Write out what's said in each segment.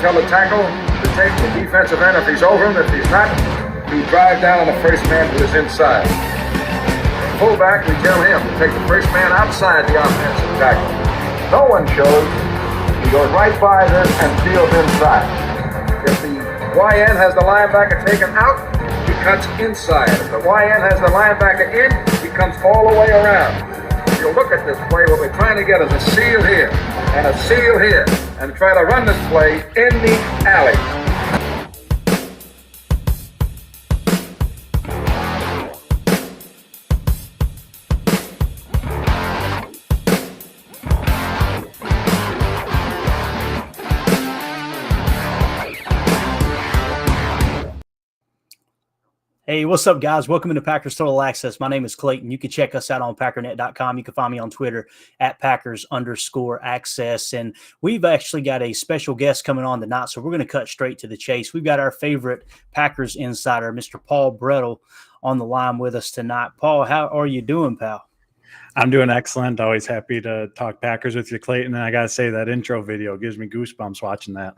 tell the tackle to take the defensive end if he's over him. If he's not, we drive down on the first man who is inside. Fullback, we tell him to take the first man outside the offensive tackle. No one shows. He goes right by this and steals inside. If the YN has the linebacker taken out, he cuts inside. If the YN has the linebacker in, he comes all the way around. If you look at this play, what we're trying to get is a seal here and a seal here and try to run this play in the alley. Hey, what's up, guys? Welcome into Packers Total Access. My name is Clayton. You can check us out on Packernet.com. You can find me on Twitter at Packers_access. And we've actually got a special guest coming on tonight, so we're going to cut straight to the chase. We've got our favorite Packers insider, Mr. Paul Bretl, on the line with us tonight. Paul, how are you doing, pal? I'm doing excellent. Always happy to talk Packers with you, Clayton. And I got to say, that intro video gives me goosebumps watching that.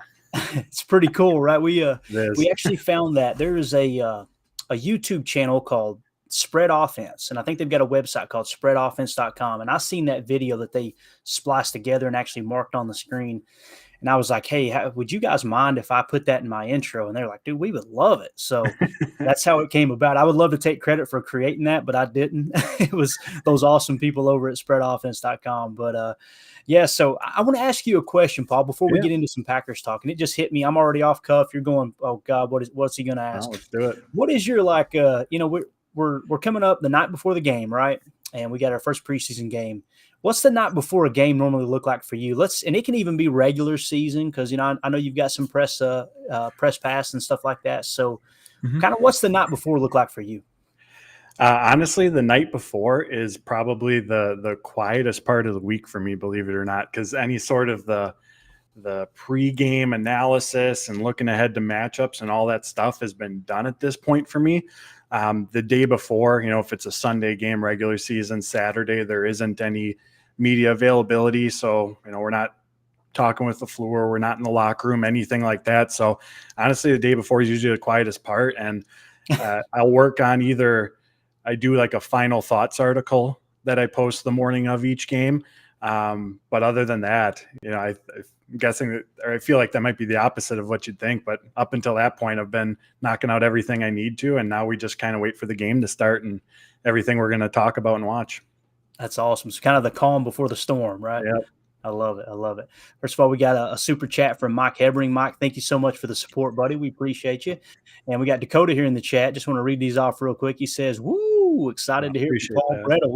It's pretty cool, right? We actually found that there is a YouTube channel called Spread Offense, and I think they've got a website called spreadoffense.com, and I seen that video that they spliced together and actually marked on the screen, and I was like, hey, would you guys mind if I put that in my intro? And they're like, dude, we would love it. So that's how it came about. I would love to take credit for creating that, but I didn't. It was those awesome people over at spreadoffense.com. But yeah, so I want to ask you a question, Paul, before we get into some Packers talk. And it just hit me. I'm already off cuff. You're going, oh God, what's he going to ask? Let's do it. What is your we're coming up the night before the game, right? And we got our first preseason game. What's the night before a game normally look like for you? And it can even be regular season because I know you've got some press pass and stuff like that. So, kind of what's the night before look like for you? Honestly, the night before is probably the quietest part of the week for me, believe it or not, because any sort of the pregame analysis and looking ahead to matchups and all that stuff has been done at this point for me. The day before, if it's a Sunday game, regular season, Saturday, there isn't any media availability. So, we're not talking with the floor. We're not in the locker room, anything like that. So honestly, the day before is usually the quietest part. And I'll work on I do like a final thoughts article that I post the morning of each game. But other than that, I'm guessing that, or I feel like that might be the opposite of what you'd think. But up until that point, I've been knocking out everything I need to. And now we just kind of wait for the game to start and everything we're going to talk about and watch. That's awesome. It's kind of the calm before the storm, right? Yep. I love it. I love it. First of all, we got a super chat from Mike Hebring. Mike, thank you so much for the support, buddy. We appreciate you. And we got Dakota here in the chat. Just want to read these off real quick. He says, "Woo, excited to hear from Paul Bretl."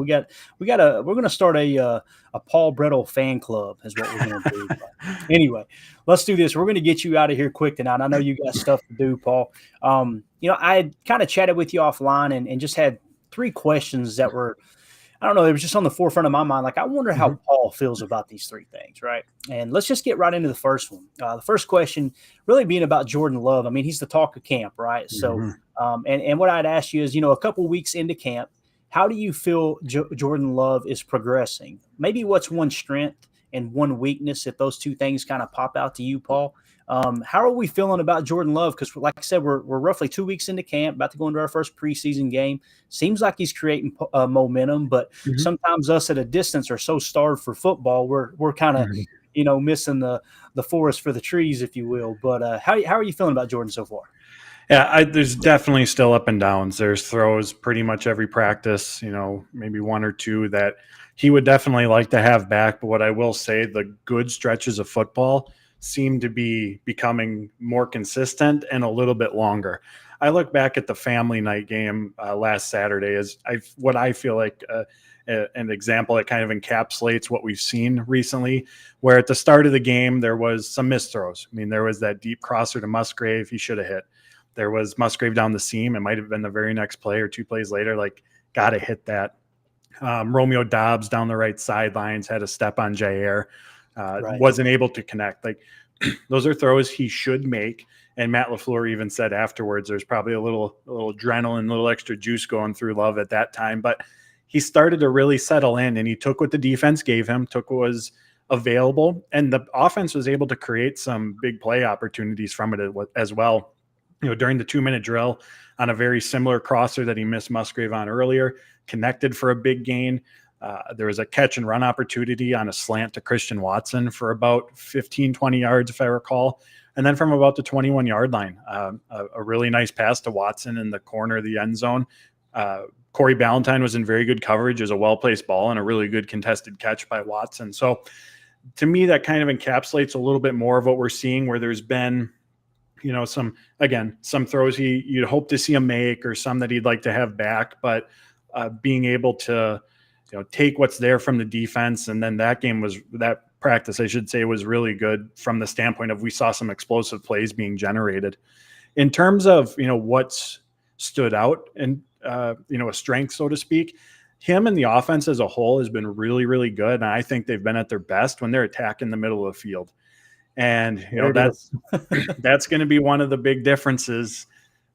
We're going to start a Paul Bretl fan club is what we're going to do. Anyway, let's do this. We're going to get you out of here quick tonight. I know you got stuff to do, Paul. I had kind of chatted with you offline and just had three questions that were, I don't know, it was just on the forefront of my mind. Like, I wonder how Paul feels about these three things, right? And let's just get right into the first one. The first question really being about Jordan Love. I mean, he's the talk of camp, right? So, and what I'd ask you is, a couple weeks into camp, how do you feel Jordan Love is progressing? Maybe what's one strength and one weakness, if those two things kind of pop out to you, Paul? How are we feeling about Jordan Love? Because, like I said, we're roughly 2 weeks into camp, about to go into our first preseason game. Seems like he's creating momentum, but sometimes us at a distance are so starved for football, we're kind of missing the forest for the trees, if you will. But how are you feeling about Jordan so far? Yeah, there's definitely still up and downs. There's throws pretty much every practice, maybe one or two that he would definitely like to have back. But what I will say, the good stretches of football seem to be becoming more consistent and a little bit longer. I look back at the family night game last Saturday as what I feel like an example that kind of encapsulates what we've seen recently, where at the start of the game, there was some missed throws. I mean, there was that deep crosser to Musgrave he should have hit. There was Musgrave down the seam. It might have been the very next play or two plays later, like, got to hit that. Romeo Dobbs down the right sidelines had a step on Jair. Wasn't able to connect. Like, those are throws he should make. And Matt LaFleur even said afterwards, there's probably a little adrenaline, a little extra juice going through Love at that time. But he started to really settle in, and he took what the defense gave him, took what was available, and the offense was able to create some big play opportunities from it as well. During the 2-minute drill on a very similar crosser that he missed Musgrave on earlier, connected for a big gain. There was a catch and run opportunity on a slant to Christian Watson for about 15, 20 yards, if I recall. And then from about the 21-yard line, a really nice pass to Watson in the corner of the end zone. Corey Ballantyne was in very good coverage. It was a well-placed ball and a really good contested catch by Watson. So to me, that kind of encapsulates a little bit more of what we're seeing, where there's been, some throws you'd hope to see him make, or some that he'd like to have back, but being able to, take what's there from the defense. And then that practice, I should say, was really good from the standpoint of we saw some explosive plays being generated. In terms of, what's stood out and, a strength, so to speak, him and the offense as a whole has been really, really good. And I think they've been at their best when they're attacking the middle of the field. And, that's going to be one of the big differences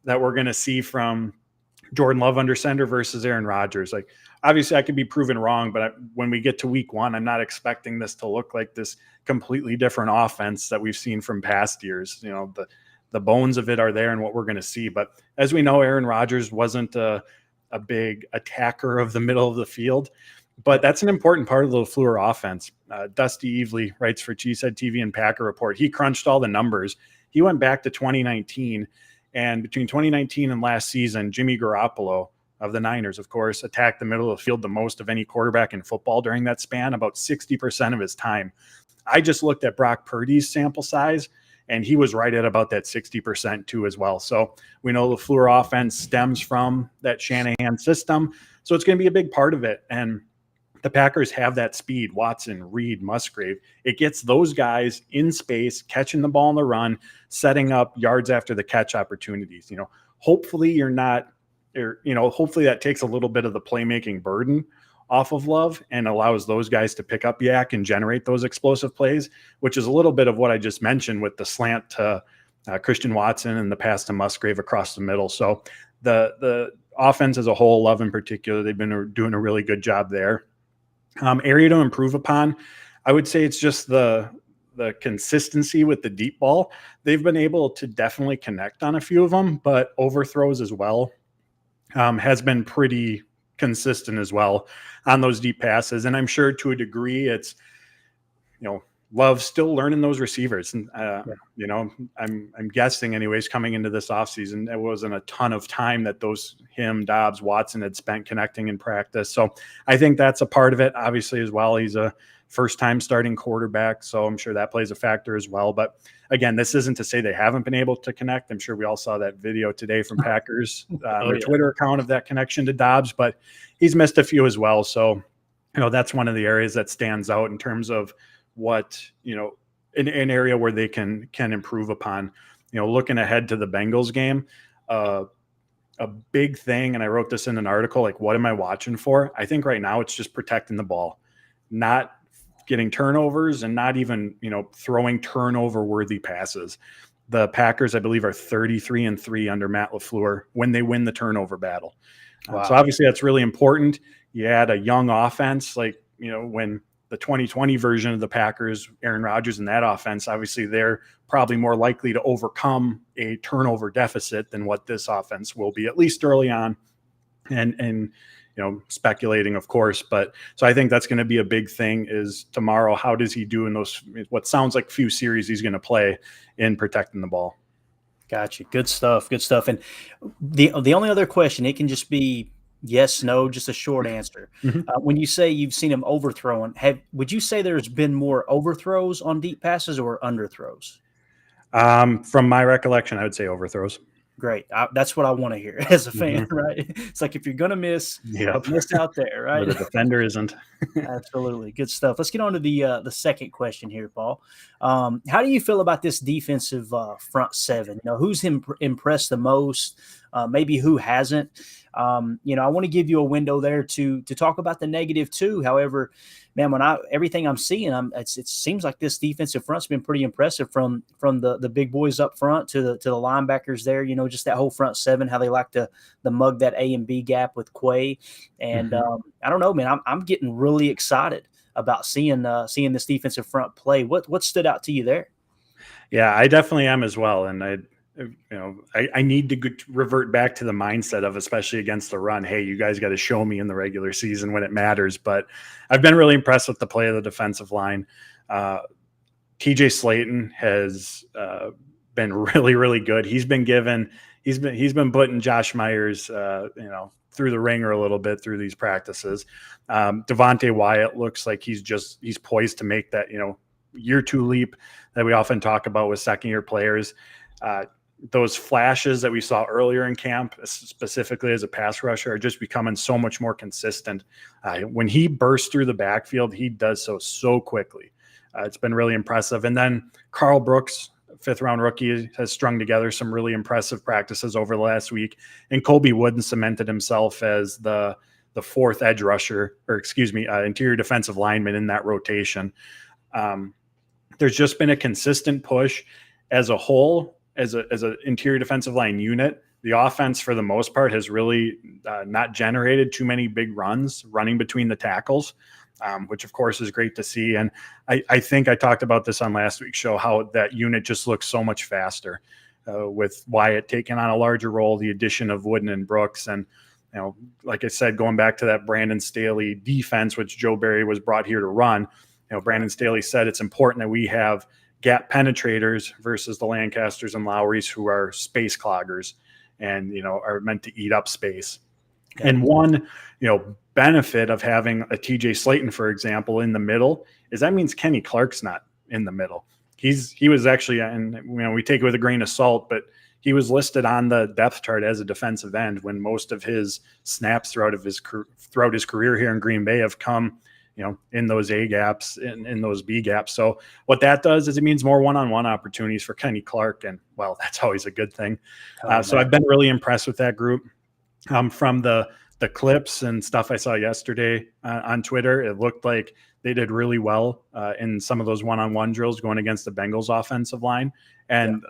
that we're going to see from Jordan Love under center versus Aaron Rodgers. Like, obviously I could be proven wrong, but when we get to week 1, I'm not expecting this to look like this completely different offense that we've seen from past years. The bones of it are there and what we're going to see. But as we know, Aaron Rodgers wasn't a big attacker of the middle of the field, but that's an important part of the LaFleur offense. Dusty Evely writes for Cheesehead TV and Packer Report. He crunched all the numbers. He went back to 2019, and between 2019 and last season, Jimmy Garoppolo of the Niners, of course, attacked the middle of the field the most of any quarterback in football during that span, about 60% of his time. I just looked at Brock Purdy's sample size, and he was right at about that 60% too as well. So we know the LaFleur offense stems from that Shanahan system. So it's going to be a big part of it. And the Packers have that speed, Watson, Reed, Musgrave. It gets those guys in space, catching the ball on the run, setting up yards after the catch opportunities. Hopefully hopefully that takes a little bit of the playmaking burden off of Love and allows those guys to pick up yak and generate those explosive plays, which is a little bit of what I just mentioned with the slant to Christian Watson and the pass to Musgrave across the middle. So the offense as a whole, Love in particular, they've been doing a really good job there. Area to improve upon, I would say it's just the consistency with the deep ball. They've been able to definitely connect on a few of them, but overthrows as well has been pretty consistent as well on those deep passes. And I'm sure to a degree it's, Love still learning those receivers. And, I'm guessing anyways, coming into this offseason, it wasn't a ton of time that him, Dobbs, Watson had spent connecting in practice. So I think that's a part of it, obviously, as well. He's a first-time starting quarterback, so I'm sure that plays a factor as well. But again, this isn't to say they haven't been able to connect. I'm sure we all saw that video today from Packers, their Twitter account of that connection to Dobbs, but he's missed a few as well. So, that's one of the areas that stands out in terms of what, an area where they can improve upon. Looking ahead to the Bengals game, a big thing, and I wrote this in an article, like, what am I watching for? I think right now it's just protecting the ball, not getting turnovers and not even, throwing turnover-worthy passes. The Packers, I believe, are 33-3 under Matt LaFleur when they win the turnover battle. Wow. So obviously that's really important. You add a young offense, like, when the 2020 version of the Packers, Aaron Rodgers and that offense, obviously they're probably more likely to overcome a turnover deficit than what this offense will be, at least early on. And speculating, of course, but so I think that's going to be a big thing is tomorrow. How does he do in those, what sounds like few series he's going to play in protecting the ball? Gotcha. Good stuff. Good stuff. And the only other question, it can just be yes, no, just a short answer. Mm-hmm. When you say you've seen him overthrowing, would you say there's been more overthrows on deep passes or underthrows? From my recollection, I would say overthrows. Great. That's what I want to hear as a fan, right? It's like if you're going to miss, miss out there, right? But the defender isn't. Absolutely. Good stuff. Let's get on to the second question here, Paul. How do you feel about this defensive front seven? Who's impressed the most? Maybe who hasn't? I want to give you a window there to talk about the negative too. However, man, everything I'm seeing, it seems like this defensive front's been pretty impressive from the big boys up front to the linebackers there. Just that whole front seven, how they like to mug that A and B gap with Quay. And I don't know, man, I'm getting really excited about seeing this defensive front play. What stood out to you there? Yeah, I definitely am as well. And I need to revert back to the mindset of, especially against the run, hey, you guys got to show me in the regular season when it matters. But I've been really impressed with the play of the defensive line. TJ Slayton has been really, really good. He's been putting Josh Myers, through the ringer a little bit through these practices. Devontae Wyatt looks like he's poised to make that, year two leap that we often talk about with second year players. Those flashes that we saw earlier in camp, specifically as a pass rusher, are just becoming so much more consistent. When he bursts through the backfield, he does so quickly. It's been really impressive. And then Carl Brooks, fifth-round rookie, has strung together some really impressive practices over the last week. And Colby Wooden cemented himself as the fourth edge rusher, interior defensive lineman in that rotation. There's just been a consistent push as a whole, as an interior defensive line unit. The offense, for the most part, has really not generated too many big runs running between the tackles, which, of course, is great to see. And I think I talked about this on last week's show, how that unit just looks so much faster with Wyatt taking on a larger role, the addition of Wooden and Brooks. And, like I said, going back to that Brandon Staley defense, which Joe Barry was brought here to run, Brandon Staley said it's important that we have gap penetrators versus the Lancasters and Lowrys, who are space cloggers and, are meant to eat up space. Okay. And one, benefit of having a TJ Slayton, for example, in the middle is that means Kenny Clark's not in the middle. He was actually, and we take it with a grain of salt, but he was listed on the depth chart as a defensive end when most of his snaps throughout his career here in Green Bay have come, in those A gaps, in those B gaps. So what that does is it means more one-on-one opportunities for Kenny Clark. And, well, that's always a good thing. So I've been really impressed with that group. From the clips and stuff I saw yesterday on Twitter, it looked like they did really well in some of those one-on-one drills going against the Bengals offensive line. And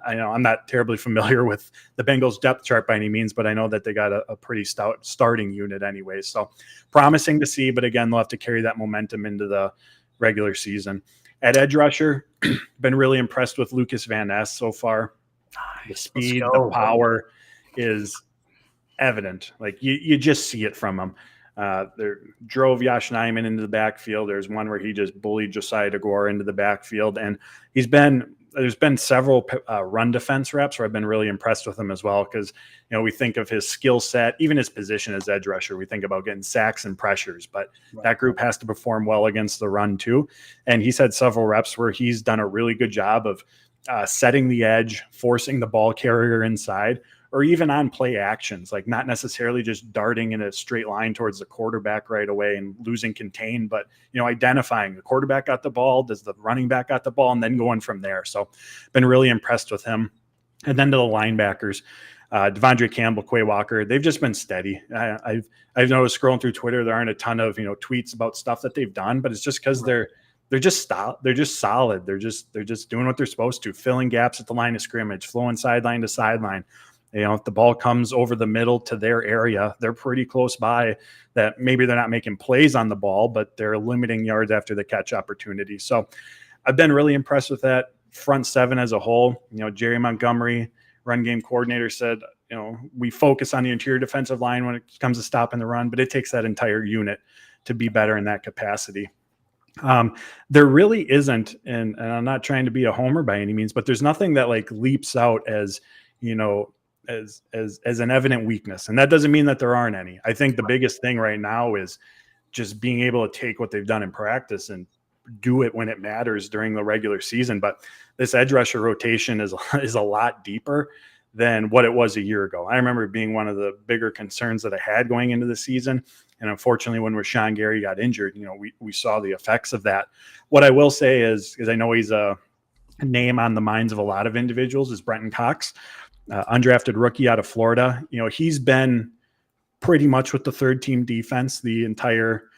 I know I'm not terribly familiar with the Bengals depth chart by any means, but I know that they got a pretty stout starting unit anyway. So promising to see, but again, they'll have to carry that momentum into the regular season. At edge rusher, been really impressed with Lucas Van Ness so far. The speed, the power is evident. Like you just see it from him. There drove Yosh Nijman into the backfield. There's one where he just bullied Josiah DeGore into the backfield, and there's been several run defense reps where I've been really impressed with him as well, because we think of his skill set, even his position as edge rusher. We think about getting sacks and pressures, but that group has to perform well against the run too. And he's had several reps where he's done a really good job of setting the edge, forcing the ball carrier inside, or even on play actions, like not necessarily just darting in a straight line towards the quarterback right away and losing contain, but, identifying the quarterback got the ball, does the running back got the ball, and then going from there. So been really impressed with him. And then to the linebackers, Devondre Campbell, Quay Walker, they've just been steady. I've noticed scrolling through Twitter, there aren't a ton of, tweets about stuff that they've done, but it's just because they're just solid. They're just doing what they're supposed to, filling gaps at the line of scrimmage, flowing sideline to sideline. If the ball comes over the middle to their area, they're pretty close by that. Maybe they're not making plays on the ball, but they're limiting yards after the catch opportunity. So I've been really impressed with that front seven as a whole. Jerry Montgomery, run game coordinator, said, we focus on the interior defensive line when it comes to stopping the run, but it takes that entire unit to be better in that capacity. There really isn't, and I'm not trying to be a homer by any means, but there's nothing that like leaps out as, as an evident weakness. And that doesn't mean that there aren't any. I think the biggest thing right now is just being able to take what they've done in practice and do it when it matters during the regular season. But this edge rusher rotation is a lot deeper than what it was a year ago. I remember being one of the bigger concerns that I had going into the season. And unfortunately, when Rashawn Gary got injured, we saw the effects of that. What I will say is, because I know he's a name on the minds of a lot of individuals, is Brenton Cox. Undrafted rookie out of Florida. He's been pretty much with the third team defense the entire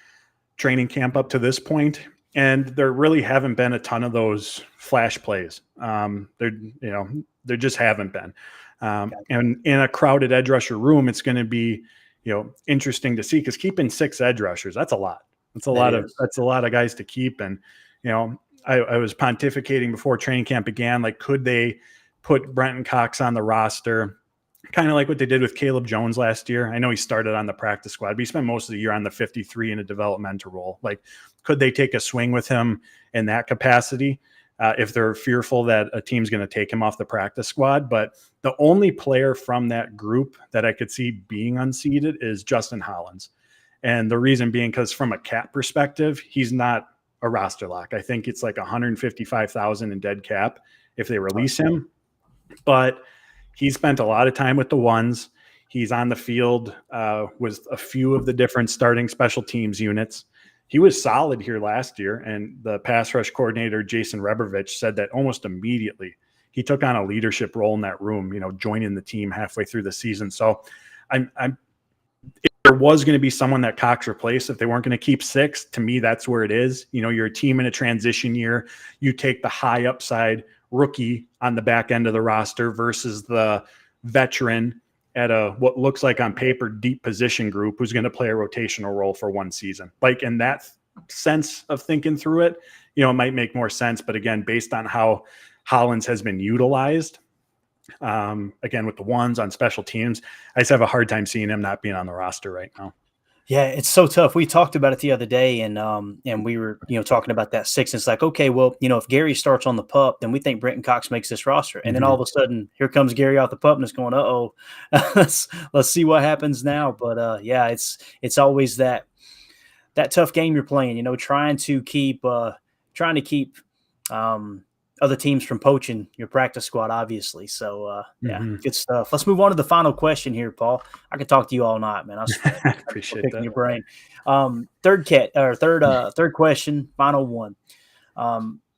training camp up to this point. And there really haven't been a ton of those flash plays. There just haven't been. And in a crowded edge rusher room, it's going to be, interesting to see, because keeping 6 edge rushers, that's a lot. That's a lot of guys to keep. And, I was pontificating before training camp began. Like, could they put Brenton Cox on the roster? Kind of like what they did with Caleb Jones last year. I know he started on the practice squad, but he spent most of the year on the 53 in a developmental role. Like, could they take a swing with him in that capacity if they're fearful that a team's going to take him off the practice squad? But the only player from that group that I could see being unseated is Justin Hollins. And the reason being because from a cap perspective, he's not a roster lock. I think it's like 155,000 in dead cap if they release him. But he spent a lot of time with the ones. He's on the field with a few of the different starting special teams units. He was solid here last year, and the pass rush coordinator, Jason Rebrovich, said that almost immediately he took on a leadership role in that room, joining the team halfway through the season. So if there was going to be someone that Cox replaced, if they weren't going to keep 6, to me, that's where it is. You're a team in a transition year. You take the high upside rookie on the back end of the roster versus the veteran at what looks like on paper deep position group who's going to play a rotational role for one season. Like, in that sense of thinking through it, it might make more sense. But again, based on how Hollins has been utilized, again, with the ones on special teams, I just have a hard time seeing him not being on the roster right now. Yeah, it's so tough. We talked about it the other day, and we were talking about that 6. And it's like, okay, well, if Gary starts on the pup, then we think Brenton Cox makes this roster, and then all of a sudden, here comes Gary off the pup, and it's going, let's see what happens now. But yeah, it's always that tough game you're playing. Trying to keep other teams from poaching your practice squad, obviously. So, yeah, good stuff. Let's move on to the final question here, Paul. I could talk to you all night, man. I appreciate picking that. your brain. Third question, final one.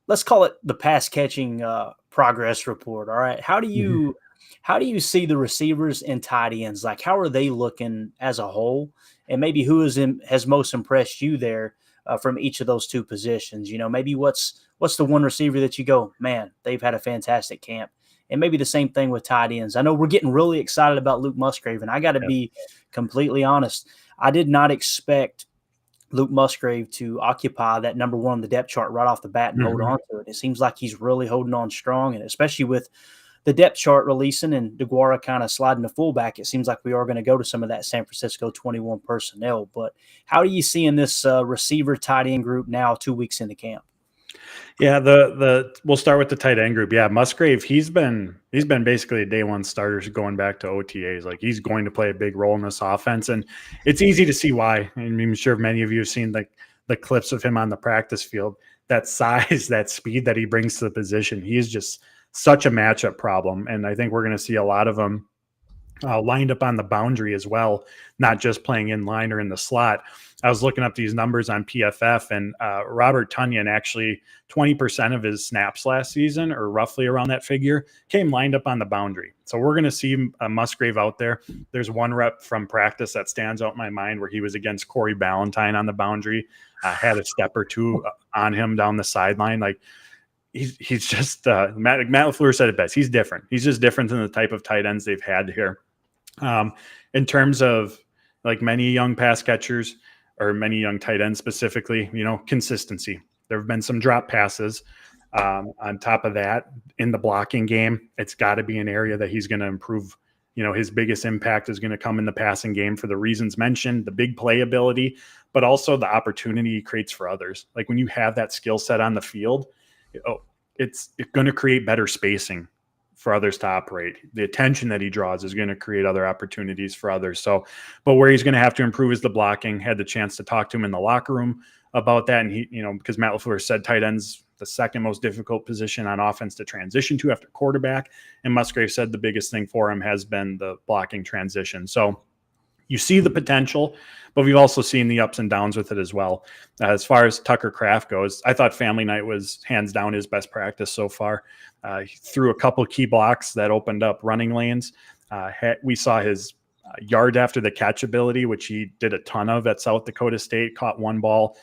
Let's call it the pass catching progress report. All right. How do you see the receivers and tight ends? Like, how are they looking as a whole? And maybe who has most impressed you there from each of those two positions? Maybe what's the one receiver that you go, man, they've had a fantastic camp? And maybe the same thing with tight ends. I know we're getting really excited about Luke Musgrave, and I got to be completely honest. I did not expect Luke Musgrave to occupy that number 1 on the depth chart right off the bat and hold on to it. It seems like he's really holding on strong, and especially with the depth chart releasing and DeGuara kind of sliding to fullback, it seems like we are going to go to some of that San Francisco 21 personnel. But how do you see in this receiver tight end group now 2 weeks into camp? Yeah, we'll start with the tight end group. Yeah, Musgrave, he's been basically a day one starter going back to OTAs. Like, he's going to play a big role in this offense, and it's easy to see why. I'm sure many of you have seen the clips of him on the practice field. That size, that speed that he brings to the position, he is just such a matchup problem. And I think we're going to see a lot of them lined up on the boundary as well, not just playing in line or in the slot. I was looking up these numbers on PFF, and Robert Tonyan, actually 20% of his snaps last season, or roughly around that figure, came lined up on the boundary. So we're going to see Musgrave out there. There's one rep from practice that stands out in my mind where he was against Corey Ballantyne on the boundary, had a step or two on him down the sideline. Like, he's just Matt LaFleur said it best. He's different. He's just different than the type of tight ends they've had here. In terms of like many young pass catchers or many young tight ends specifically, consistency. There have been some drop passes. On top of that, in the blocking game, it's got to be an area that he's going to improve. His biggest impact is going to come in the passing game for the reasons mentioned, the big play ability, but also the opportunity he creates for others. Like, when you have that skill set on the field, it's going to create better spacing for others to operate. The attention that he draws is going to create other opportunities for others. So, but where he's going to have to improve is the blocking. Had the chance to talk to him in the locker room about that. And he, because Matt LaFleur said tight end's the second most difficult position on offense to transition to after quarterback. And Musgrave said the biggest thing for him has been the blocking transition. So you see the potential, but we've also seen the ups and downs with it as well. As far as Tucker Kraft goes, I thought family night was hands down his best practice so far. He threw a couple key blocks that opened up running lanes. We saw his yard after the catch ability, which he did a ton of at South Dakota State, caught one ball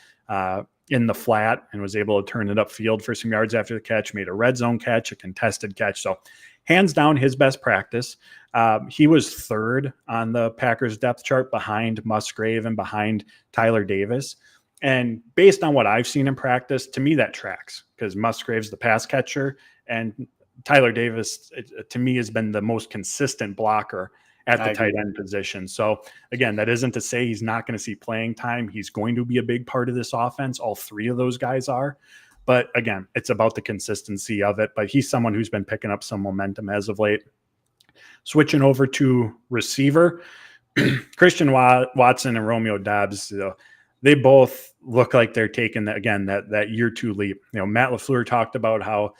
in the flat and was able to turn it upfield for some yards after the catch, made a red zone catch, a contested catch. So hands down his best practice. He was third on the Packers depth chart behind Musgrave and behind Tyler Davis. And based on what I've seen in practice, to me, that tracks because Musgrave's the pass catcher and Tyler Davis, to me, has been the most consistent blocker at the tight end position. So again, that isn't to say he's not going to see playing time. He's going to be a big part of this offense. All three of those guys are. But again, it's about the consistency of it. But he's someone who's been picking up some momentum as of late. Switching over to receiver, Christian Watson and Romeo Doubs, they both look like they're taking that year two leap. Matt LaFleur talked about how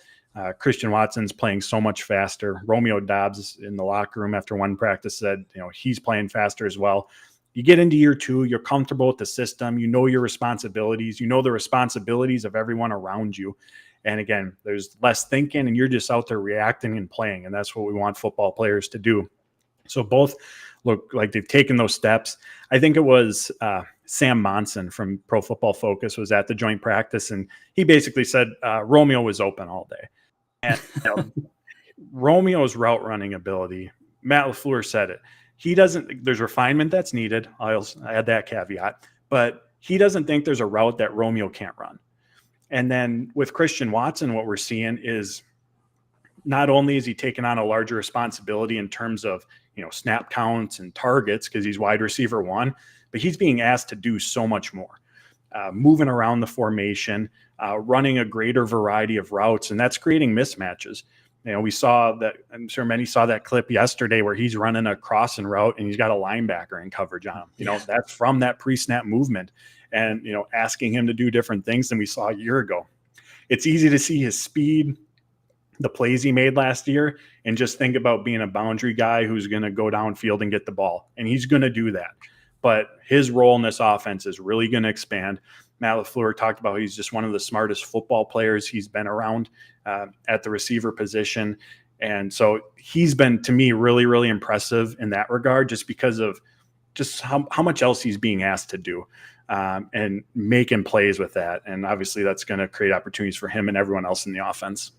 Christian Watson's playing so much faster. Romeo Doubs in the locker room after one practice said, he's playing faster as well. You get into year two, you're comfortable with the system. You know your responsibilities. You know the responsibilities of everyone around you. And again, there's less thinking and you're just out there reacting and playing. And that's what we want football players to do. So both look like they've taken those steps. I think it was Sam Monson from Pro Football Focus was at the joint practice. And he basically said Romeo was open all day. And Romeo's route running ability, Matt LaFleur said it. There's refinement that's needed. I'll add that caveat, but he doesn't think there's a route that Romeo can't run. And then with Christian Watson, what we're seeing is not only is he taking on a larger responsibility in terms of, snap counts and targets because he's wide receiver one, but he's being asked to do so much more, moving around the formation, running a greater variety of routes, and that's creating mismatches. We saw that. I'm sure many saw that clip yesterday where he's running a crossing route and he's got a linebacker in coverage on him. That's from that pre-snap movement and, asking him to do different things than we saw a year ago. It's easy to see his speed, the plays he made last year, and just think about being a boundary guy who's going to go downfield and get the ball. And he's going to do that. But his role in this offense is really going to expand. Matt LaFleur talked about he's just one of the smartest football players he's been around at the receiver position. And so he's been, to me, really, really impressive in that regard just because of just how much else he's being asked to do and making plays with that. And obviously that's going to create opportunities for him and everyone else in the offense.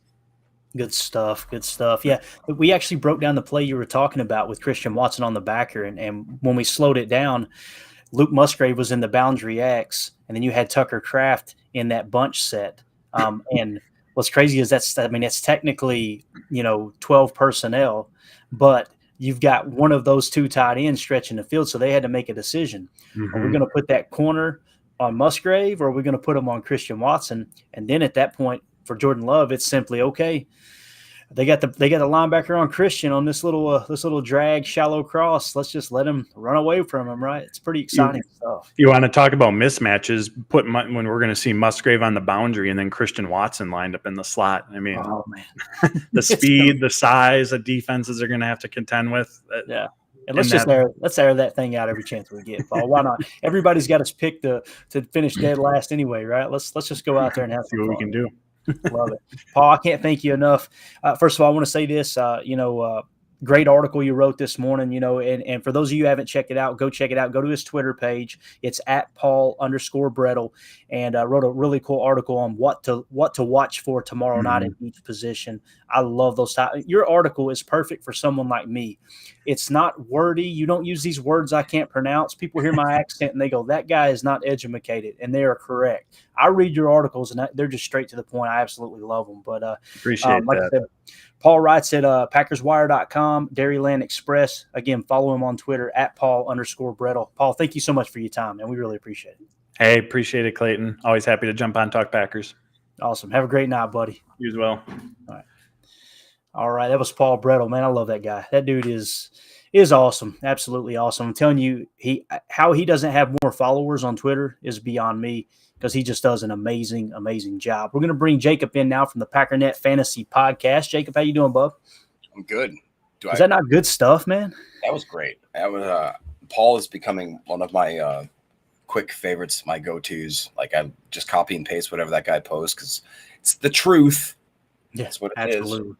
Good stuff. Good stuff. Yeah. We actually broke down the play you were talking about with Christian Watson on the backer. And when we slowed it down, Luke Musgrave was in the boundary X, and then you had Tucker Kraft in that bunch set. And what's crazy is it's technically, 12 personnel, but you've got one of those two tight ends stretching the field. So they had to make a decision. Mm-hmm. Are we going to put that corner on Musgrave or are we going to put him on Christian Watson? And then at that point for Jordan Love, it's simply, okay, they got the linebacker on Christian on this little drag shallow cross. Let's just let him run away from him, right? It's pretty exciting stuff. You want to talk about mismatches? When we're going to see Musgrave on the boundary and then Christian Watson lined up in the slot. I mean, oh man, the speed, the size, the defenses are going to have to contend with. Yeah. And let's air that thing out every chance we get, Paul. Why not? Everybody's got us picked to finish dead last anyway, right? Let's just go out there and have see what we can do. Love it. Paul, I can't thank you enough. First of all, I want to say this, great article you wrote this morning, and for those of you who haven't checked it out, go check it out. Go to his Twitter page. It's at Paul_Bretl, and wrote a really cool article on what to watch for tomorrow night in each position. I love those. Your article is perfect for someone like me. It's not wordy. You don't use these words I can't pronounce. People hear my accent and they go, that guy is not educated, and they are correct. I read your articles and they're just straight to the point. I absolutely love them. But appreciate that. I said, Paul writes at PackersWire.com, Dairyland Express. Again, follow him on Twitter at Paul_Bretl. Paul, thank you so much for your time, man. We really appreciate it. Hey, appreciate it, Clayton. Always happy to jump on Talk Packers. Awesome. Have a great night, buddy. You as well. All right. That was Paul Bretl, man. I love that guy. That dude is awesome. Absolutely awesome. I'm telling you, how he doesn't have more followers on Twitter is beyond me, because he just does an amazing, amazing job. We're going to bring Jacob in now from the Packernet Fantasy Podcast. Jacob, how you doing, bub? I'm good. Is that not good stuff, man? That was great. That was Paul is becoming one of my quick favorites, my go-tos. Like, I just copy and paste whatever that guy posts because it's the truth. Yeah, that's what it absolutely. is.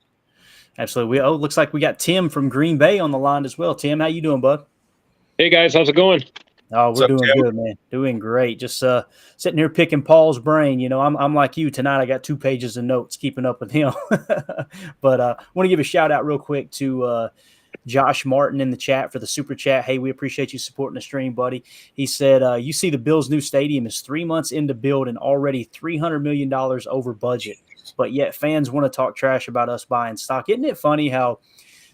Absolutely. Looks like we got Tim from Green Bay on the line as well. Tim, how you doing, bud? Hey, guys. How's it going? Oh, we're doing good, man. Doing great. Just sitting here picking Paul's brain. I'm like you tonight. I got 2 pages of notes keeping up with him. But I want to give a shout out real quick to Josh Martin in the chat for the super chat. Hey, we appreciate you supporting the stream, buddy. He said, you see the Bills' new stadium is 3 months into build and already $300 million over budget, but yet fans want to talk trash about us buying stock. Isn't it funny how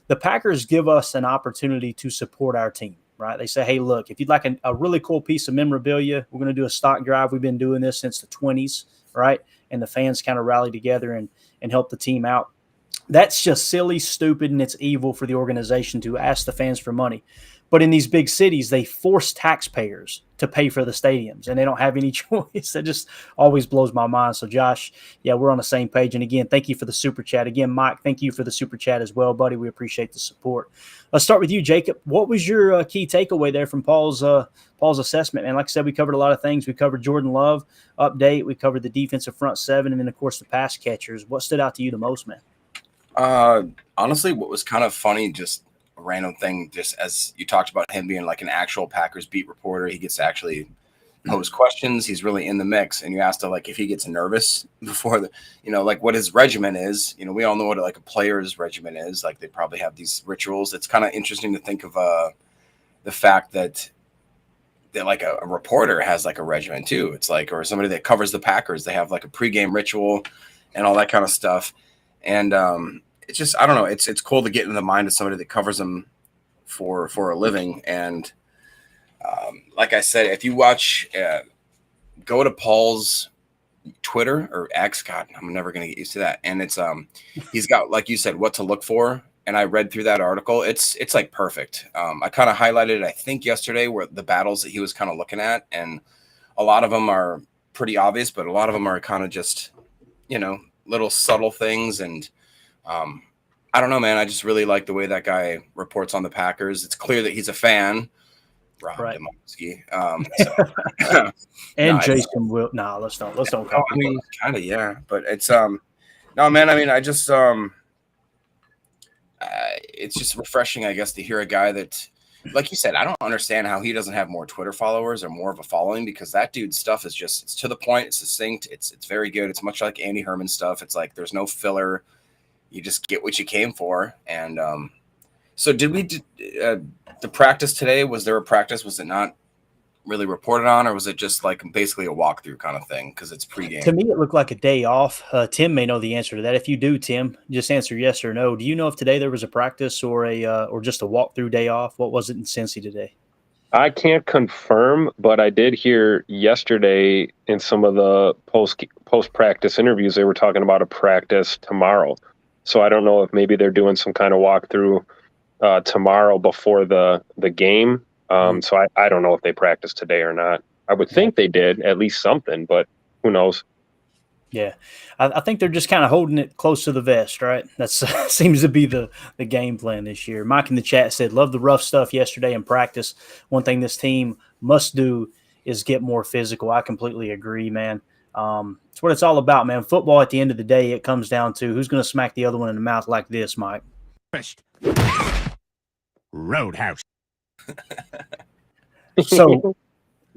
the Packers give us an opportunity to support our team, right? They say, hey, look, if you'd like a really cool piece of memorabilia, we're going to do a stock drive. We've been doing this since the 20s, right? And the fans kind of rally together and help the team out. That's just silly, stupid, and it's evil for the organization to ask the fans for money. But in these big cities, they force taxpayers to pay for the stadiums, and they don't have any choice. That just always blows my mind. So, Josh, yeah, we're on the same page. And, again, thank you for the super chat. Again, Mike, thank you for the super chat as well, buddy. We appreciate the support. Let's start with you, Jacob. What was your key takeaway there from Paul's assessment? Man, like I said, we covered a lot of things. We covered Jordan Love update. We covered the defensive front seven, and then, of course, the pass catchers. What stood out to you the most, man? Honestly, what was kind of funny, just a random thing, just as you talked about him being like an actual Packers beat reporter, he gets to actually pose questions. He's really in the mix. And you asked him, like, if he gets nervous before the, like what his regimen is. We all know what like a player's regimen is. Like they probably have these rituals. It's kind of interesting to think of the fact that like a reporter has like a regimen too. It's like, or somebody that covers the Packers, they have like a pregame ritual and all that kind of stuff. And it's just, I don't know. It's cool to get in the mind of somebody that covers them for a living. And like I said, if you watch, go to Paul's Twitter or X. God, I'm never going to get used to that. And it's he's got, like you said, what to look for. And I read through that article. It's like perfect. I kind of highlighted it, I think, yesterday, where the battles that he was kind of looking at, and a lot of them are pretty obvious, but a lot of them are kind of just, little subtle things. And I don't know, man. I just really like the way that guy reports on the Packers. It's clear that he's a fan. Rob Right. Demovsky. And Jason will. No, let's don't call I mean, kind of, yeah. But it's no, man. I mean, I just it's just refreshing, I guess, to hear a guy that, like you said, I don't understand how he doesn't have more Twitter followers or more of a following, because that dude's stuff is just, it's to the point, it's succinct, it's very good. It's much like Andy Herman's stuff. It's like there's no filler. You just get what you came for. And so did we the practice today? Was there a practice? Was it not really reported on, or was it just like basically a walkthrough kind of thing because it's pregame? To me, it looked like a day off. Tim may know the answer to that. If you do, Tim, just answer yes or no. Do you know if today there was a practice or or just a walkthrough day off? What was it in Cincy today? I can't confirm, but I did hear yesterday in some of the post practice interviews they were talking about a practice tomorrow. So I don't know if maybe they're doing some kind of walkthrough tomorrow before the game. So I don't know if they practiced today or not. I would think they did at least something, but who knows? Yeah, I think they're just kind of holding it close to the vest, right? That seems to be the game plan this year. Mike in the chat said, love the rough stuff yesterday in practice. One thing this team must do is get more physical. I completely agree, man. It's what it's all about, man. Football, at the end of the day, it comes down to who's going to smack the other one in the mouth like this, Mike. Roadhouse. So,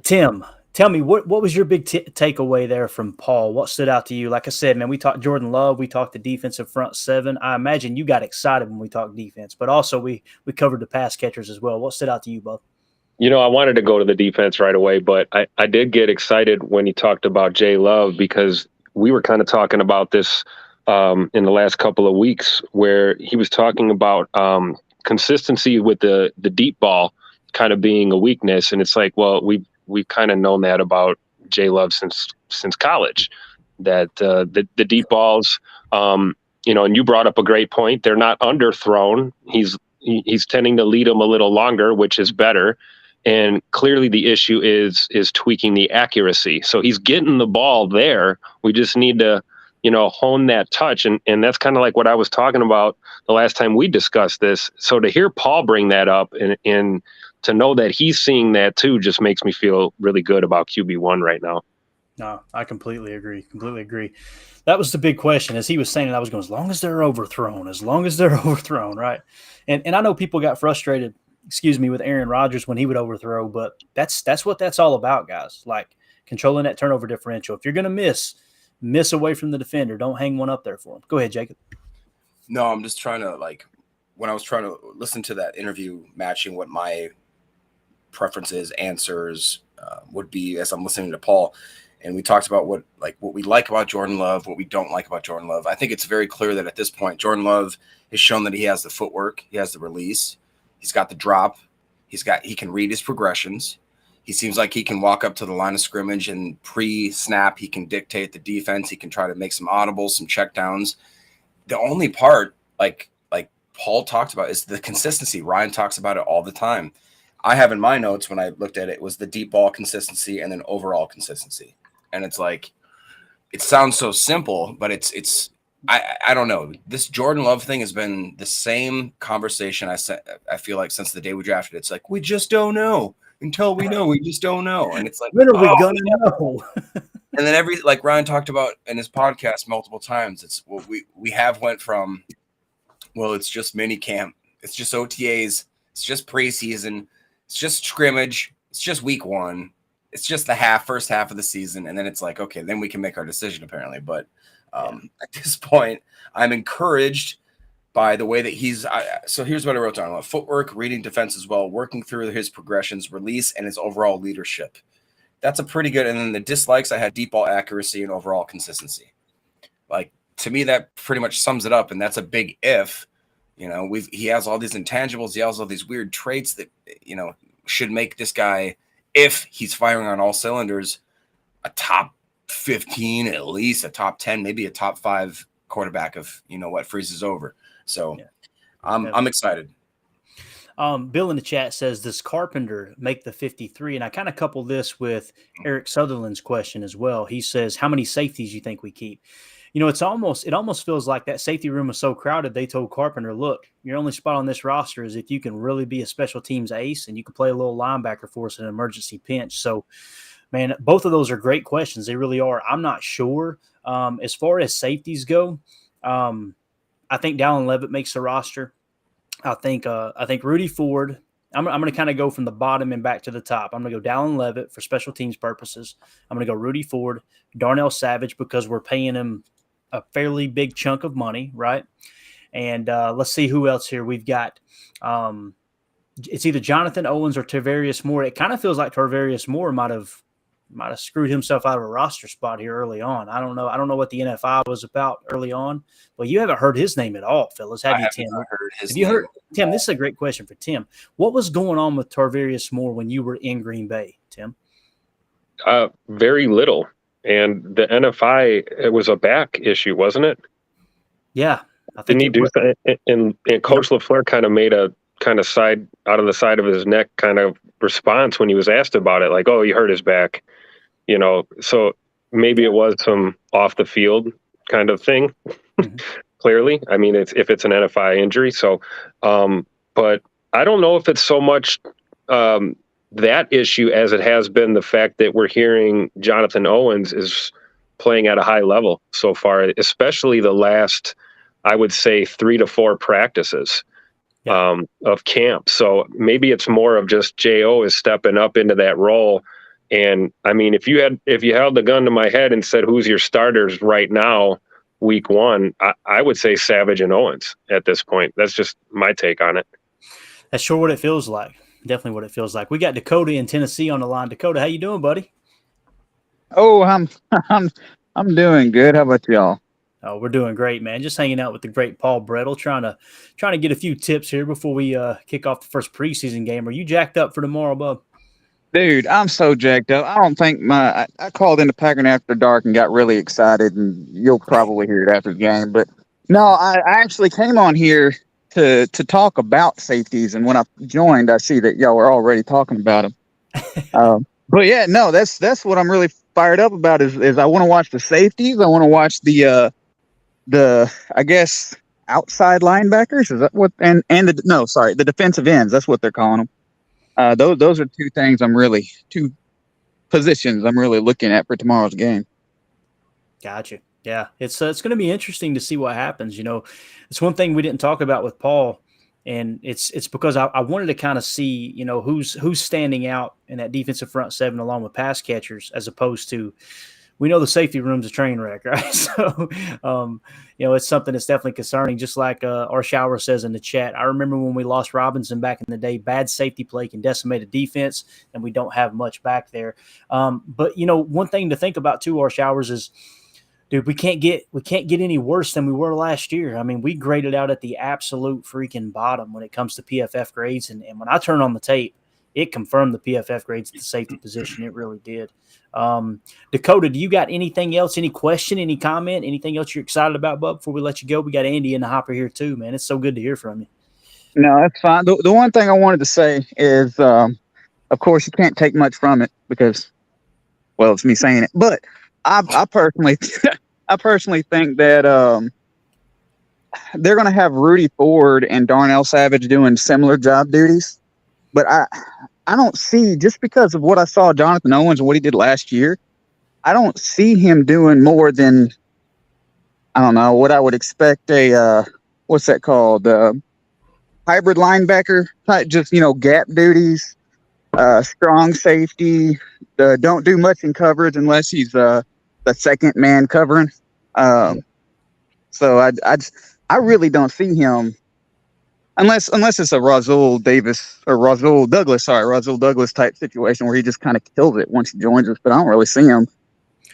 Tim, tell me, what was your big takeaway there from Paul? What stood out to you? Like I said, man, we talked Jordan Love. We talked the defensive front seven. I imagine you got excited when we talked defense, but also we covered the pass catchers as well. What stood out to you, Bub? I wanted to go to the defense right away, but I did get excited when he talked about Jay Love, because we were kind of talking about this in the last couple of weeks, where he was talking about consistency with the deep ball kind of being a weakness. And it's like, well, we've kind of known that about Jay Love since college, that the deep balls, and you brought up a great point. They're not underthrown. He's tending to lead them a little longer, which is better. And clearly the issue is tweaking the accuracy. So he's getting the ball there. We just need to, hone that touch. And that's kind of like what I was talking about the last time we discussed this. So to hear Paul bring that up and to know that he's seeing that too, just makes me feel really good about QB1 right now. No, I completely agree. That was the big question. As he was saying it, I was going, as long as they're overthrown, right? And I know people got frustrated, with Aaron Rodgers when he would overthrow, but that's what that's all about, guys. Like controlling that turnover differential. If you're going to miss away from the defender, don't hang one up there for him. Go ahead, Jacob. No, I'm just trying to when I was trying to listen to that interview, matching what my preferences, answers would be as I'm listening to Paul, and we talked about what we like about Jordan Love, what we don't like about Jordan Love. I think it's very clear that at this point, Jordan Love has shown that he has the footwork, he has the release, he's got the drop, he can read his progressions. He seems like he can walk up to the line of scrimmage and pre-snap, he can dictate the defense, he can try to make some audibles, some checkdowns. The only part, like Paul talked about, is the consistency. Ryan talks about it all the time. I have in my notes when I looked at it was the deep ball consistency and then overall consistency. And it's like, it sounds so simple, but I don't know. This Jordan Love thing has been the same conversation I feel like since the day we drafted. It's like, we just don't know until we know. We just don't know. And it's like, when are we gonna know? And then like Ryan talked about in his podcast multiple times, it's we have went from, well, it's just mini camp, it's just OTAs, it's just preseason, it's just scrimmage, it's just week 1, it's just the first half of the season, and then it's like, okay, then we can make our decision apparently. But at this point, I'm encouraged by the way that he's. So here's what I wrote down: footwork, reading defense as well, working through his progressions, release, and his overall leadership. That's a pretty good. And then the dislikes, I had deep ball accuracy and overall consistency. Like, to me, that pretty much sums it up. And that's a big if. He has all these intangibles. He has all these weird traits that, should make this guy, if he's firing on all cylinders, a top 15, at least a top 10, maybe a top 5 quarterback if, what freezes over. So I'm excited. Bill in the chat says, does Carpenter make the 53? And I kind of couple this with Eric Sutherland's question as well. He says, how many safeties you think we keep? It almost feels like that safety room was so crowded. They told Carpenter, look, your only spot on this roster is if you can really be a special teams ace and you can play a little linebacker for us in an emergency pinch. So, man, both of those are great questions. They really are. I'm not sure. As far as safeties go, I think Dallin Leavitt makes the roster. I think Rudy Ford. I'm going to kind of go from the bottom and back to the top. I'm going to go Dallin Leavitt for special teams purposes. I'm going to go Rudy Ford, Darnell Savage, because we're paying him a fairly big chunk of money, right? And let's see who else here. We've got it's either Jonathan Owens or Tarvarius Moore. It kind of feels like Tarvarius Moore might have screwed himself out of a roster spot here early on. I don't know what the NFI was about early on. Well, you haven't heard his name at all, fellas, have you, Tim? Have you heard Tim? This is a great question for Tim. What was going on with Tarvarius Moore when you were in Green Bay, Tim? Very little. And the NFI, it was a back issue, wasn't it? Yeah. Didn't he do that? And Coach LaFleur kind of made a kind of side out of the side of his neck kind of response when he was asked about it, like, oh, he hurt his back, so maybe it was some off the field kind of thing. Clearly, I mean, if it's an NFI injury. So, but I don't know if it's so much that issue as it has been the fact that we're hearing Jonathan Owens is playing at a high level so far, especially the last, I would say, 3 to 4 practices of camp. So maybe it's more of just J.O. is stepping up into that role. And I mean, if you held the gun to my head and said, who's your starters right now, week 1, I would say Savage and Owens at this point. That's just my take on it. That's sure what it feels like. Definitely what it feels like. We got Dakota in Tennessee on the line. Dakota, how you doing, buddy? Oh, I'm doing good. How about y'all? Oh, we're doing great, man. Just hanging out with the great Paul Bretl, trying to get a few tips here before we kick off the first preseason game. Are you jacked up for tomorrow, bub? Dude, I'm so jacked up. I don't think I called into Packers After Dark and got really excited, and you'll probably hear it after the game. But no, I actually came on here to talk about safeties, and when I joined, I see that y'all were already talking about them. But yeah, no, that's what I'm really fired up about is I want to watch the safeties. I want to watch the I guess outside linebackers. Is that what? And the defensive ends. That's what they're calling them. Those are two positions I'm really looking at for tomorrow's game. Gotcha. Yeah, it's going to be interesting to see what happens. It's one thing we didn't talk about with Paul, and it's because I wanted to kind of see who's standing out in that defensive front seven along with pass catchers, as opposed to we know the safety room's a train wreck, right? So, it's something that's definitely concerning. Just like our shower says in the chat, I remember when we lost Robinson back in the day. Bad safety play can decimate a defense, and we don't have much back there. But one thing to think about too, our showers is, dude, we can't get any worse than we were last year. I mean, we graded out at the absolute freaking bottom when it comes to PFF grades, and when I turn on the tape, it confirmed the PFF grades at the safety position. It really did. Dakota, do you got anything else? Any question, any comment, anything else you're excited about, bub, before we let you go? We got Andy in the hopper here too, man. It's so good to hear from you. No, that's fine. The one thing I wanted to say is, of course, you can't take much from it because, well, it's me saying it. But I personally, I personally think that they're going to have Rudy Ford and Darnell Savage doing similar job duties. But I don't see, just because of what I saw Jonathan Owens and what he did last year, I don't see him doing more than, I don't know, what I would expect what's that called? Hybrid linebacker type, just, gap duties, strong safety, don't do much in coverage unless he's the second man covering. So I really don't see him, unless it's a Rasul Douglas type situation where he just kind of kills it once he joins us. But I don't really see him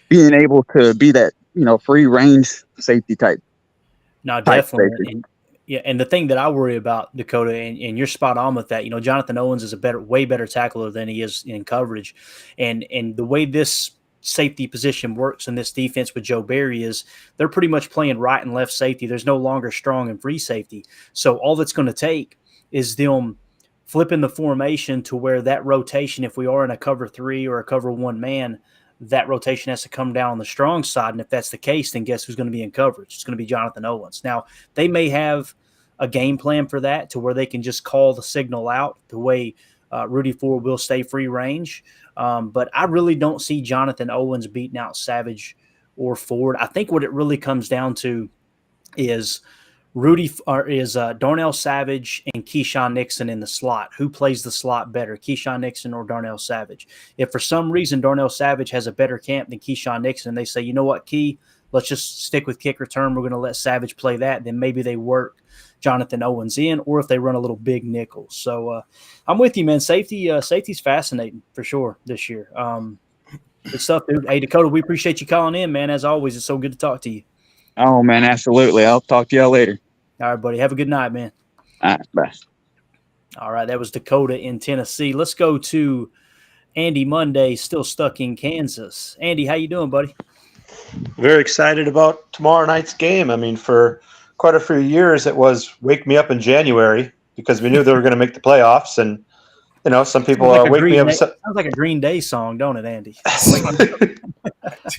being able to be that, free range safety type. No, definitely. And the thing that I worry about, Dakota, and you're spot on with that. Jonathan Owens is way better tackler than he is in coverage, and the way this safety position works in this defense with Joe Barry is they're pretty much playing right and left safety. There's no longer strong and free safety. So all that's going to take is them flipping the formation to where that rotation, if we are in a cover 3 or a cover 1 man, that rotation has to come down on the strong side. And if that's the case, then guess who's going to be in coverage? It's going to be Jonathan Owens. Now, they may have a game plan for that to where they can just call the signal out the way Rudy Ford will stay free range. But I really don't see Jonathan Owens beating out Savage or Ford. I think what it really comes down to is Darnell Savage and Keyshawn Nixon in the slot. Who plays the slot better, Keyshawn Nixon or Darnell Savage? If for some reason Darnell Savage has a better camp than Keyshawn Nixon, and they say, you know what, Key, let's just stick with kick return, we're going to let Savage play that, then maybe they work Jonathan Owens in, or if they run a little big nickel. So I'm with you, man. Safety's fascinating for sure this year. Good stuff, dude. Hey, Dakota, we appreciate you calling in, man. As always, it's so good to talk to you. Oh, man, absolutely. I'll talk to y'all later. All right, buddy. Have a good night, man. All right, bye. All right, that was Dakota in Tennessee. Let's go to Andy Monday, still stuck in Kansas. Andy, how you doing, buddy? Very excited about tomorrow night's game. I mean, for quite a few years, it was wake me up in January because we knew they were going to make the playoffs. And, some people wake me up. Sounds like a Green Day song, don't it, Andy?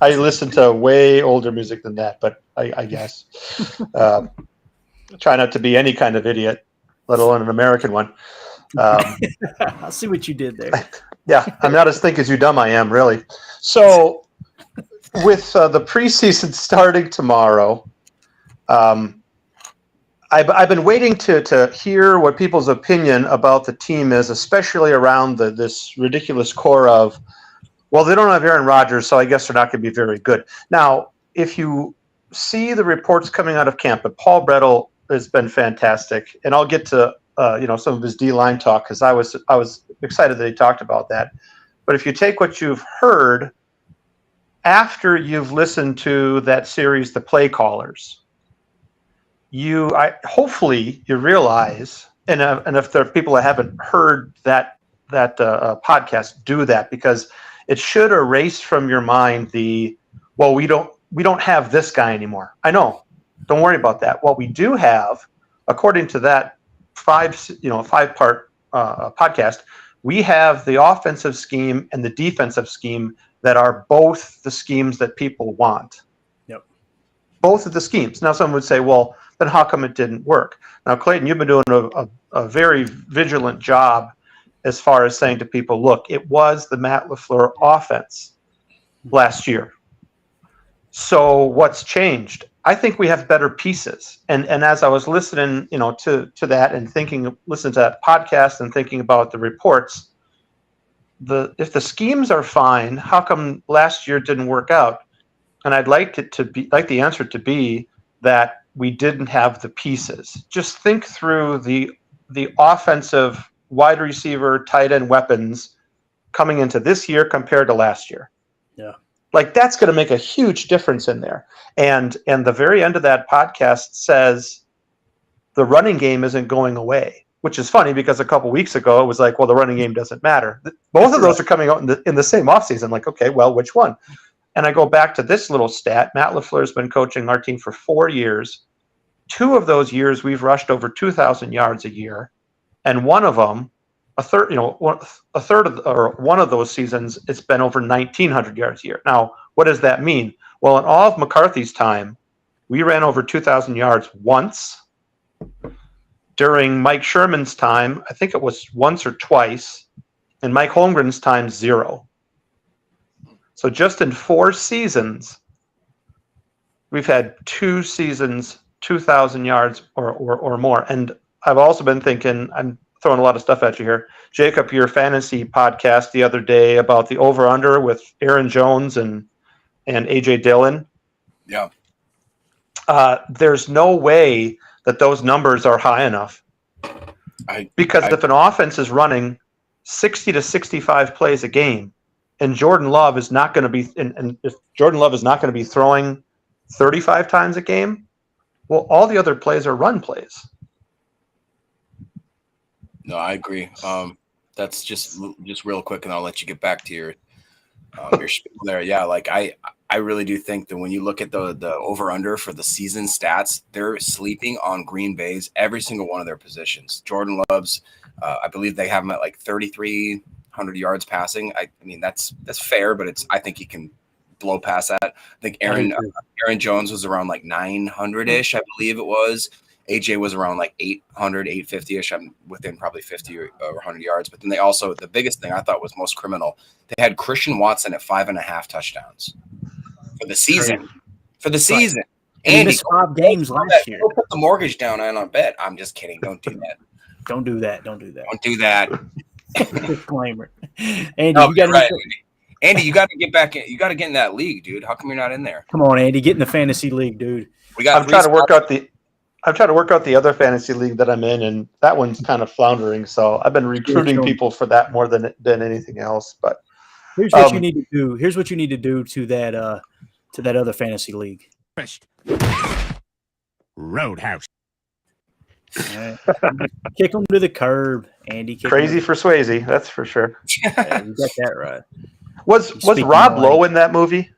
I listen to way older music than that, but I guess. Try not to be any kind of idiot, let alone an American one. I see what you did there. Yeah, I'm not as thick as you dumb I am, really. So with the preseason starting tomorrow, I've been waiting to hear what people's opinion about the team is, especially around this ridiculous core of, well, they don't have Aaron Rodgers, so I guess they're not going to be very good. Now, if you see the reports coming out of camp, but Paul Bretl has been fantastic, and I'll get to some of his D-line talk because I was excited that he talked about that. But if you take what you've heard after you've listened to that series, The Play Callers, hopefully you realize, and if there are people that haven't heard that podcast, do that, because it should erase from your mind we don't have this guy anymore. I know. Don't worry about that. What we do have, according to that five-part podcast, we have the offensive scheme and the defensive scheme that are both the schemes that people want. Yep. Both of the schemes. Now, someone would say, well, then how come it didn't work? Now, Clayton, you've been doing a very vigilant job as far as saying to people, look, it was the Matt LaFleur offense last year. So what's changed? I think we have better pieces. And as I was listening, to that and listening to that podcast and thinking about the reports, if the schemes are fine, how come last year didn't work out? and I'd like the answer to be that we didn't have the pieces. Just think through the offensive wide receiver, tight end weapons coming into this year compared to last year. Yeah. Like that's going to make a huge difference in there. And the very end of that podcast says the running game isn't going away, which is funny because a couple weeks ago it was like, well, the running game doesn't matter. Both of those are coming out in the same offseason. Like, okay, well, which one? And I go back to this little stat. Matt LaFleur's been coaching our team for 4 years. 2 of those years we've rushed over 2,000 yards a year, and one of them, one of those seasons, it's been over 1,900 yards a year. Now, what does that mean? Well, in all of McCarthy's time, we ran over 2,000 yards once. During Mike Sherman's time, I think it was once or twice, and Mike Holmgren's time, 0. So just in 4 seasons, we've had 2 seasons, 2,000 yards or more. And I've also been thinking, I'm throwing a lot of stuff at you here, Jacob, your fantasy podcast the other day about the over-under with Aaron Jones and A.J. Dillon. Yeah. There's no way that those numbers are high enough. Because if an offense is running 60 to 65 plays a game, and Jordan Love is not going to be, and if Jordan Love is not going to be throwing 35 times a game, well, all the other plays are run plays. No, I agree. That's just real quick, and I'll let you get back to your spiel there. Yeah, like I really do think that when you look at the over under for the season stats, they're sleeping on Green Bay's every single one of their positions. Jordan Love's, I believe they have him at like 3,300 yards passing. I mean that's fair, but I think he can blow past that. I think Aaron Jones was around like 900-ish, I believe it was. AJ was around like 800, 850-ish. I'm within probably 50 or 100 yards. But then they also, the biggest thing I thought was most criminal, they had Christian Watson at 5.5 touchdowns for the season. Crazy. For the season. And he missed 5 games last year. Go put the mortgage down on a bet. I'm just kidding. Don't do that. Don't do that. Don't do that. Disclaimer. Andy, you got right. Andy, you got to get back in. You got to get in that league, dude. How come you're not in there? Come on, Andy. Get in the fantasy league, dude. I'm trying to work out the other fantasy league that I'm in, and that one's kind of floundering. So I've been recruiting people for that more than anything else. But here's what you need to do. Here's what you need to do to that other fantasy league. Roadhouse. Right. Kick them to the curb, Andy. Crazy for Swayze, that's for sure. Yeah, you got that right. Was Rob Lowe in that movie?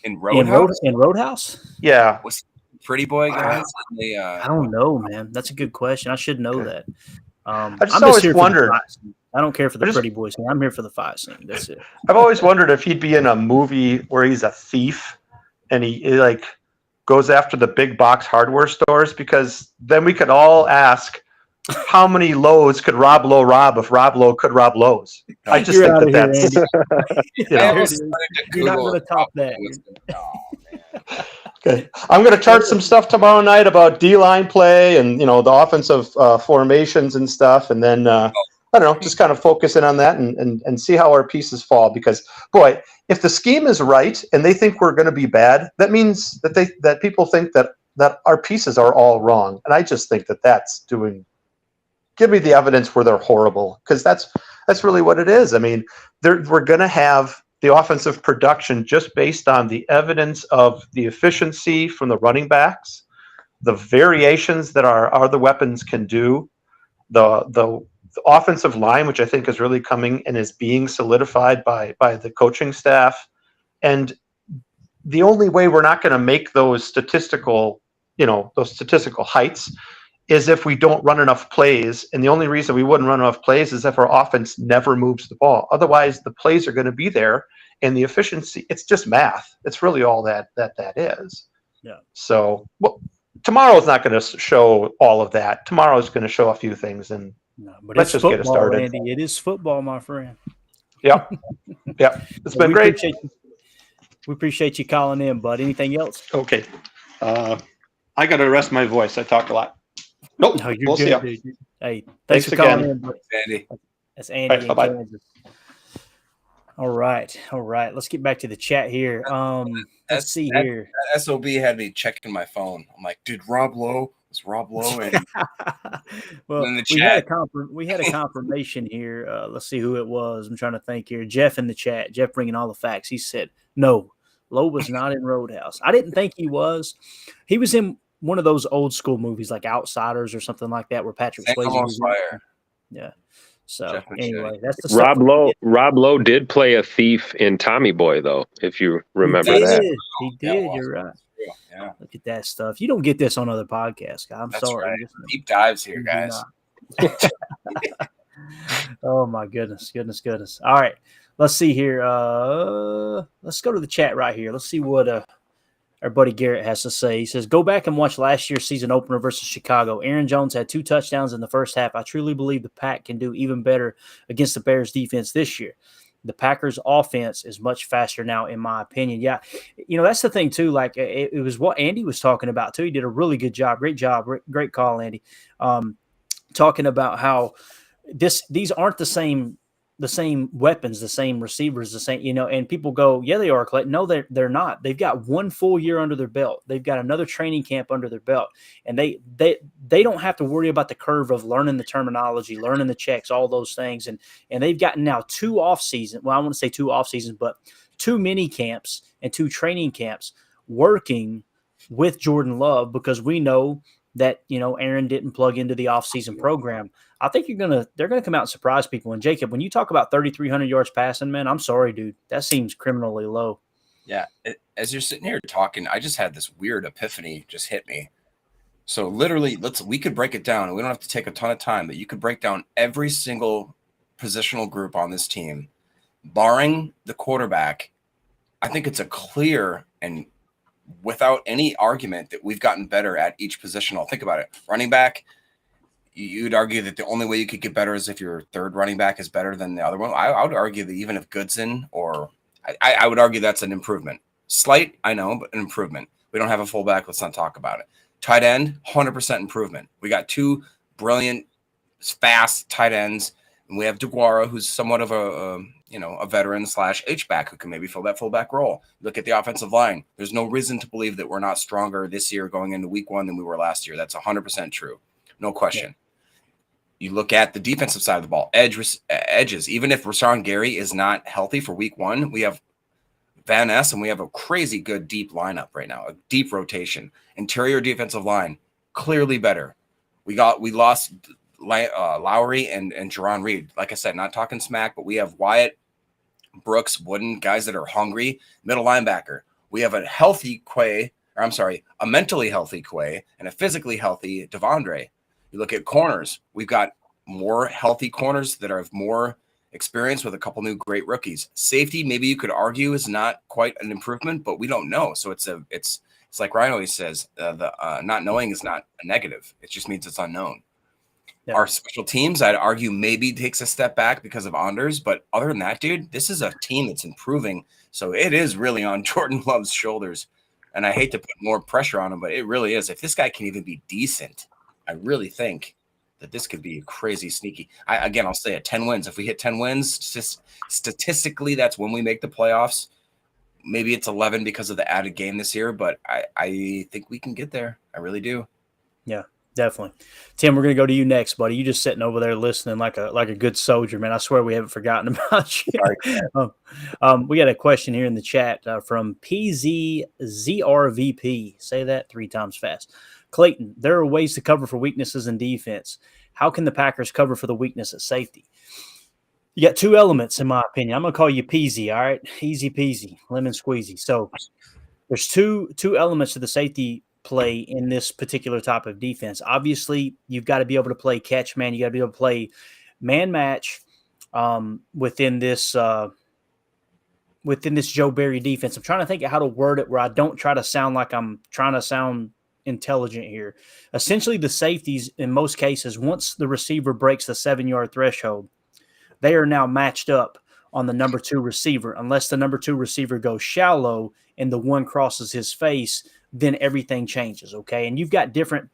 In Roadhouse? In Roadhouse? Yeah. Was Pretty Boy guys? I don't know, man. That's a good question. I should know that. I just always wondered. I don't care for the pretty boy scene. I'm here for the fight scene. That's it. I've always wondered if he'd be in a movie where he's a thief and he like goes after the big box hardware stores, because then we could all ask, how many Lowe's could Rob Lowe rob if Rob Lowe could rob Lowe's? I just think that's you're not going to top that. Okay, I'm going to chart some stuff tomorrow night about D-line play and the offensive formations and stuff, and then I don't know, just kind of focus in on that and see how our pieces fall. Because boy, if the scheme is right and they think we're going to be bad, that means that people think that our pieces are all wrong, and I just think that's doing. Give me the evidence where they're horrible, because that's really what it is. I mean, we're going to have the offensive production just based on the evidence of the efficiency from the running backs, the variations that our other weapons can do, the offensive line, which I think is really coming and is being solidified by the coaching staff. And the only way we're not going to make those statistical heights is if we don't run enough plays. And the only reason we wouldn't run enough plays is if our offense never moves the ball. Otherwise, the plays are going to be there, and the efficiency, it's just math. It's really all that is. Yeah. So tomorrow's not going to show all of that. Tomorrow's going to show a few things, and but let's just football, get it started. Andy. It is football, my friend. Yeah. Yeah. It's been great. We appreciate you calling in, bud. Anything else? Okay. I got to rest my voice. I talk a lot. Nope. No, you're we'll good, see. Dude. Hey, thanks for again. calling in, buddy. Andy. That's Andy. Right, bye-bye. Kansas. All right. Let's get back to the chat here. Let's see here. That SOB had me checking my phone. I'm like, dude, Rob Lowe? Was Rob Lowe in Well, in the we had chat? we had a confirmation here. Let's see who it was. I'm trying to think here. Jeff in the chat. Jeff bringing all the facts. He said no. Lowe was not in Roadhouse. I didn't think he was. He was in one of those old school movies like Outsiders or something like that, where Patrick St. Swayze Elmo's was in it. Fire. Yeah. So Jeff Machete. anyway, that's the Rob stuff we Lowe. get. Rob Lowe did play a thief in Tommy Boy, though. If you remember He that. did. He Yeah, did. well, You're right. Yeah, Look at that stuff. You don't get this on other podcasts. I'm that's sorry. right. Just- Deep dives here, you do guys. not. Oh my goodness. All right. Let's see here. Let's go to the chat right here. Let's see what our buddy Garrett has to say. He says, go back and watch last year's season opener versus Chicago. Aaron Jones had 2 touchdowns in the first half. I truly believe the Pack can do even better against the Bears defense this year. The Packers offense is much faster now, in my opinion. Yeah. That's the thing too. Like it was what Andy was talking about too. He did a really good job. Great job. Great call, Andy. Talking about how these aren't the same weapons, the same receivers, the same, and people go, yeah, they are, Clayton. No, they're not. They've got 1 full year under their belt. They've got another training camp under their belt. And they don't have to worry about the curve of learning the terminology, learning the checks, all those things. And they've gotten now 2 off season. Well, I want to say 2 off seasons, but 2 mini camps and 2 training camps working with Jordan Love, because we know that, Aaron didn't plug into the offseason program. I think they're gonna come out and surprise people. And Jacob, when you talk about 3,300 yards passing, man, I'm sorry, dude, that seems criminally low. Yeah. As you're sitting here talking, I just had this weird epiphany just hit me. So literally, we could break it down, and we don't have to take a ton of time, but you could break down every single positional group on this team, barring the quarterback. I think it's a clear and without any argument that we've gotten better at each positional. Think about it. Running back, you'd argue that the only way you could get better is if your third running back is better than the other one. I would argue that even if Goodson I would argue that's an improvement. Slight, I know, but an improvement. We don't have a fullback. Let's not talk about it. Tight end, 100% improvement. We got 2 brilliant, fast tight ends. And we have DeGuara, who's somewhat of a veteran / H-back who can maybe fill that fullback role. Look at the offensive line. There's no reason to believe that we're not stronger this year going into week 1 than we were last year. That's 100% true. No question. Yeah. You look at the defensive side of the ball, edges. Even if Rashawn Gary is not healthy for week 1, we have Van Ness, and we have a crazy good deep lineup right now, a deep rotation. Interior defensive line, clearly better. We lost Lowry and Jerron Reed. Like I said, not talking smack, but we have Wyatt, Brooks, Wooden, guys that are hungry. Middle linebacker. We have a mentally healthy Quay and a physically healthy Devondre. You look at corners. We've got more healthy corners that have more experience with a couple new great rookies. Safety, maybe you could argue, is not quite an improvement, but we don't know. So it's like Ryan always says, the not knowing is not a negative. It just means it's unknown. Yeah. Our special teams, I'd argue, maybe takes a step back because of Anders. But other than that, dude, this is a team that's improving. So it is really on Jordan Love's shoulders. And I hate to put more pressure on him, but it really is. If this guy can even be decent, I really think that this could be crazy sneaky. I'll say it, 10 wins. If we hit 10 wins, just statistically, that's when we make the playoffs. Maybe it's 11 because of the added game this year, but I think we can get there. I really do. Yeah, definitely. Tim, we're going to go to you next, buddy. You just sitting over there listening like a good soldier, man. I swear we haven't forgotten about you. We got a question here in the chat from PZZRVP. Say that 3 times fast. Clayton, there are ways to cover for weaknesses in defense. How can the Packers cover for the weakness at safety? You got 2 elements, in my opinion. I'm going to call you peasy, all right? Easy peasy, lemon squeezy. So there's two elements to the safety play in this particular type of defense. Obviously, you've got to be able to play catch man. You got to be able to play man match within this Joe Barry defense. I'm trying to think of how to word it where I don't try to sound like I'm trying to sound intelligent here. Essentially, the safeties, in most cases, once the receiver breaks the 7-yard threshold, they are now matched up on the number 2 receiver. Unless the number 2 receiver goes shallow and the one crosses his face, then everything changes, okay? And you've got different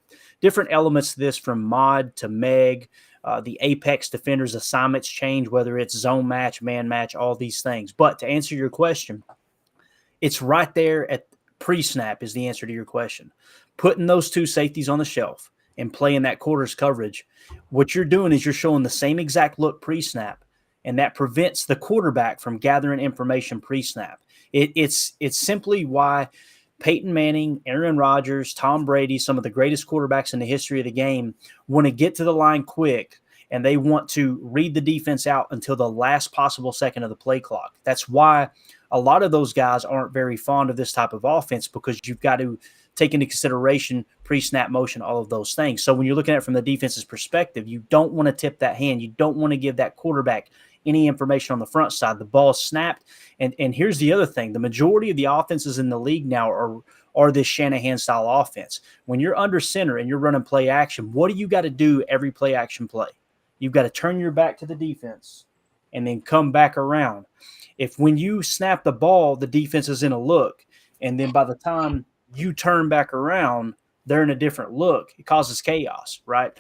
elements to this, from mod to meg, the apex defenders assignments change, whether it's zone match, man match, all these things. But to answer your question, it's right there at pre-snap is the answer to your question. Putting those two safeties on the shelf and playing that quarters coverage, what you're doing is you're showing the same exact look pre-snap, and that prevents the quarterback from gathering information pre-snap. It's simply why Peyton Manning, Aaron Rodgers, Tom Brady, some of the greatest quarterbacks in the history of the game, want to get to the line quick, and they want to read the defense out until the last possible second of the play clock. That's why a lot of those guys aren't very fond of this type of offense, because you've got to take into consideration pre-snap motion, all of those things. So when you're looking at it from the defense's perspective, you don't want to tip that hand. You don't want to give that quarterback any information on the front side. The ball snapped. And here's the other thing. The majority of the offenses in the league now are this Shanahan-style offense. When you're under center and you're running play action, what do you got to do every play action play? You've got to turn your back to the defense and then come back around. If when you snap the ball, the defense is in a look, and then by the time you turn back around, they're in a different look, it causes chaos, right?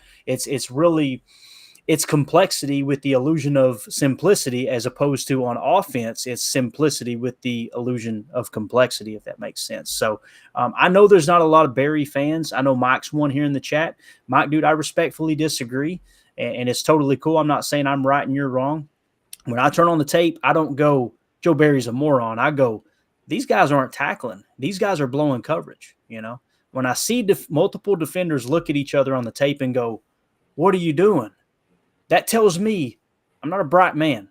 It's complexity with the illusion of simplicity, as opposed to on offense, it's simplicity with the illusion of complexity, if that makes sense. So I know there's not a lot of Barry fans. I know Mike's one here in the chat. Mike, dude, I respectfully disagree, and it's totally cool. I'm not saying I'm right and you're wrong. When I turn on the tape, I don't go, Joe Barry's a moron. I go, these guys aren't tackling. These guys are blowing coverage, you know? When I see multiple defenders look at each other on the tape and go, what are you doing? That tells me, I'm not a bright man,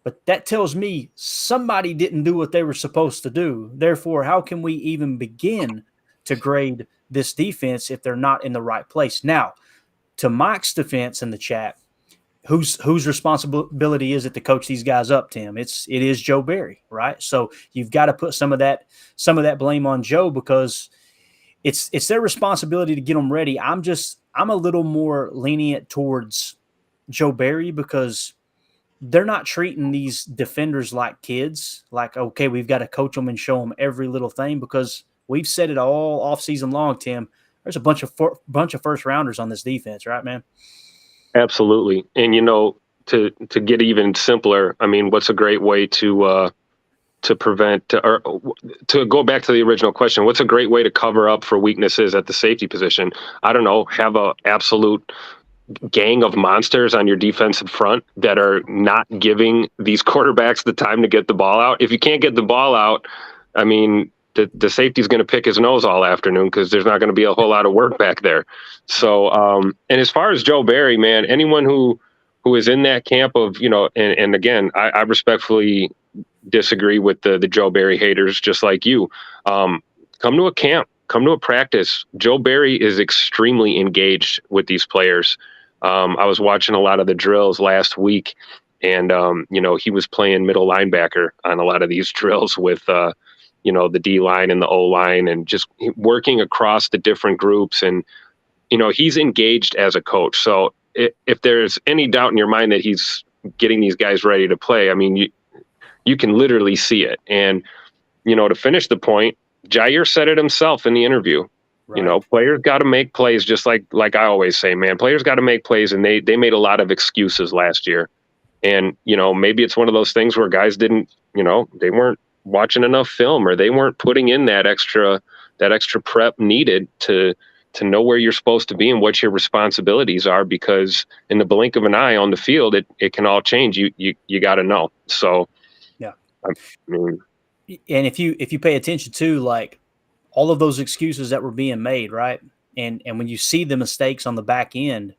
but that tells me somebody didn't do what they were supposed to do. Therefore, how can we even begin to grade this defense if they're not in the right place? Now, to Mike's defense in the chat, whose responsibility is it to coach these guys up, Tim? It is Joe Barry, right? So you've got to put some of that blame on Joe, because it's their responsibility to get them ready. I'm a little more lenient towards Joe Barry, because they're not treating these defenders like kids. Like, okay, we've got to coach them and show them every little thing, because we've said it all off season long, Tim. There's a bunch of first rounders on this defense, right, man? Absolutely. And, to get even simpler, I mean, what's a great way to prevent, or to go back to the original question, what's a great way to cover up for weaknesses at the safety position? I don't know, have a absolute gang of monsters on your defensive front that are not giving these quarterbacks the time to get the ball out. If you can't get the ball out, I mean, the safety's going to pick his nose all afternoon, because there's not going to be a whole lot of work back there. So, and as far as Joe Barry, man, anyone who is in that camp of, and again, I respectfully disagree with the Joe Barry haters, just like you. Come to a camp, come to a practice. Joe Barry is extremely engaged with these players. I was watching a lot of the drills last week, and, he was playing middle linebacker on a lot of these drills with, the D line and the O line, and just working across the different groups. And, he's engaged as a coach. So if there's any doubt in your mind that he's getting these guys ready to play, I mean, you can literally see it. And, to finish the point, Jair said it himself in the interview. Right. Players got to make plays, just like I always say, man, players got to make plays. And they made a lot of excuses last year. And, maybe it's one of those things where guys didn't, they weren't watching enough film, or they weren't putting in that extra prep needed to know where you're supposed to be and what your responsibilities are, because in the blink of an eye on the field, it can all change. You got to know. So, yeah. I mean, and if you pay attention to, like, all of those excuses that were being made, right? And when you see the mistakes on the back end,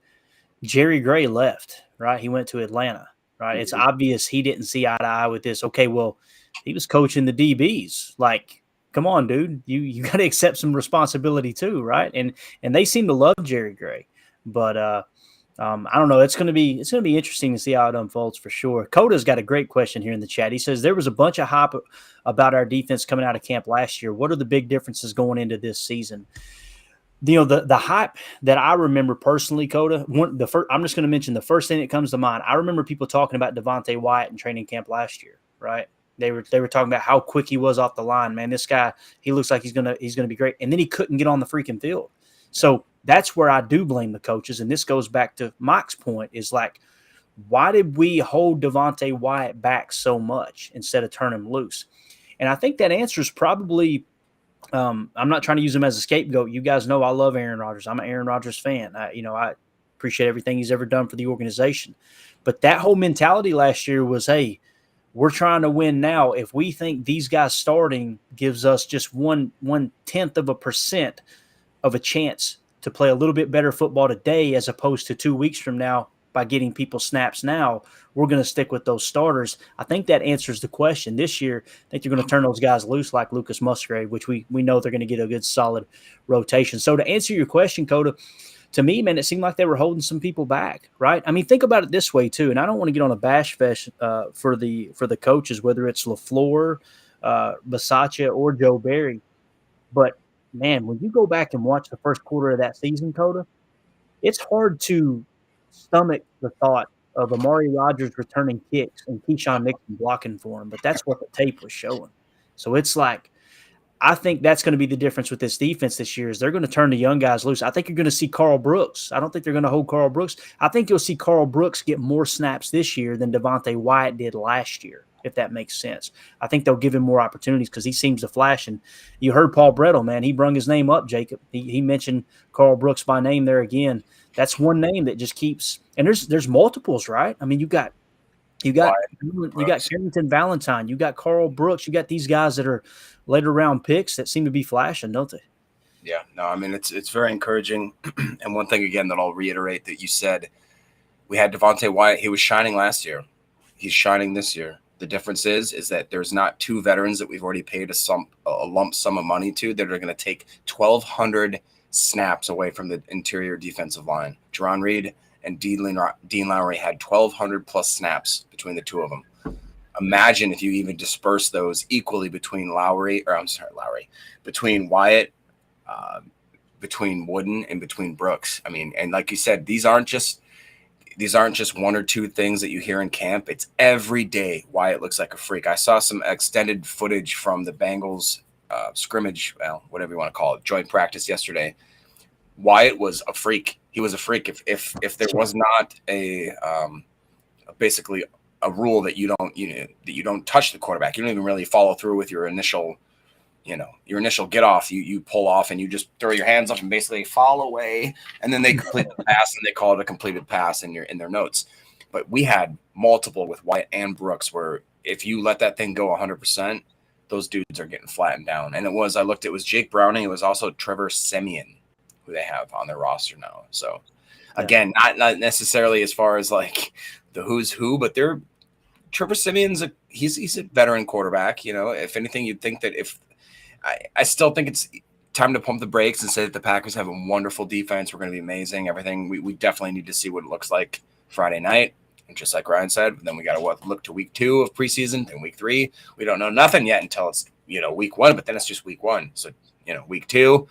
Jerry Gray left, right? He went to Atlanta, right? Mm-hmm. It's obvious he didn't see eye to eye with this. Okay, well, he was coaching the DBs. Like, come on, dude, you got to accept some responsibility too, right? And they seem to love Jerry Gray, but I don't know. It's gonna be interesting to see how it unfolds for sure. Coda's got a great question here in the chat. He says there was a bunch of hype about our defense coming out of camp last year. What are the big differences going into this season? The hype that I remember personally, Coda. I'm just going to mention the first thing that comes to mind. I remember people talking about Devontae Wyatt in training camp last year, right? They were talking about how quick he was off the line. Man, this guy, he looks like he's gonna be great. And then he couldn't get on the freaking field. So that's where I do blame the coaches. And this goes back to Mike's point is like, why did we hold Devontae Wyatt back so much instead of turn him loose? And I think that answer is probably I'm not trying to use him as a scapegoat. You guys know I love Aaron Rodgers. I'm an Aaron Rodgers fan. I appreciate everything he's ever done for the organization. But that whole mentality last year was, hey, we're trying to win now. If we think these guys starting gives us just 1/10% of a chance to play a little bit better football today as opposed to 2 weeks from now by getting people snaps now, we're going to stick with those starters. I think that answers the question. This year, I think they're going to turn those guys loose like Lucas Musgrave, which we know they're going to get a good solid rotation. So to answer your question, Coda, to me, man, it seemed like they were holding some people back, right? I mean, think about it this way too, and I don't want to get on a bash fest for the coaches, whether it's LaFleur, Bisaccia, or Joe Barry. But man, when you go back and watch the first quarter of that season, Coda, it's hard to stomach the thought of Amari Rodgers returning kicks and Keyshawn Nixon blocking for him, but that's what the tape was showing. So it's like, I think that's going to be the difference with this defense this year is they're going to turn the young guys loose. I think you're going to see Carl Brooks. I don't think they're going to hold Carl Brooks. I think you'll see Carl Brooks get more snaps this year than Devontae Wyatt did last year, if that makes sense. I think they'll give him more opportunities because he seems to flash. And you heard Paul Bretl, man. He brung his name up, Jacob. He mentioned Carl Brooks by name there again. That's one name that just keeps – and there's multiples, right? I mean, you got Carrington Valentine, you got Carl Brooks, you got these guys that are later round picks that seem to be flashing, don't they? Yeah, no, I mean it's very encouraging. And one thing again that I'll reiterate that you said, we had Devontae Wyatt. He was shining last year. He's shining this year. The difference is that there's not two veterans that we've already paid a lump sum of money to that are going to take 1,200 snaps away from the interior defensive line. Jerron Reed and Dean Lowry had 1,200 plus snaps between the two of them. Imagine if you even disperse those equally between between Wyatt, between Wooden, and between Brooks. I mean, and like you said, these aren't just one or two things that you hear in camp. It's every day Wyatt looks like a freak. I saw some extended footage from the Bengals scrimmage, well, whatever you want to call it, joint practice yesterday. Wyatt was a freak. He was a freak. If there was not basically a rule that you don't touch the quarterback, you don't even really follow through with your initial get off. You pull off and you just throw your hands up and basically fall away, and then they complete the pass and they call it a completed pass in their notes. But we had multiple with Wyatt and Brooks where if you let that thing go 100%, those dudes are getting flattened down. And it was Jake Browning. It was also Trevor Siemian, who they have on their roster now. So again, not necessarily as far as like the who's who, but Trevor Siemian's he's a veteran quarterback. You know, if anything, you'd think that I still think it's time to pump the brakes and say that the Packers have a wonderful defense. We're going to be amazing. Everything. We definitely need to see what it looks like Friday night. And just like Ryan said, then we got to look to week 2 of preseason, then week 3. We don't know nothing yet until it's, week 1, but then it's just week 1. So, week 2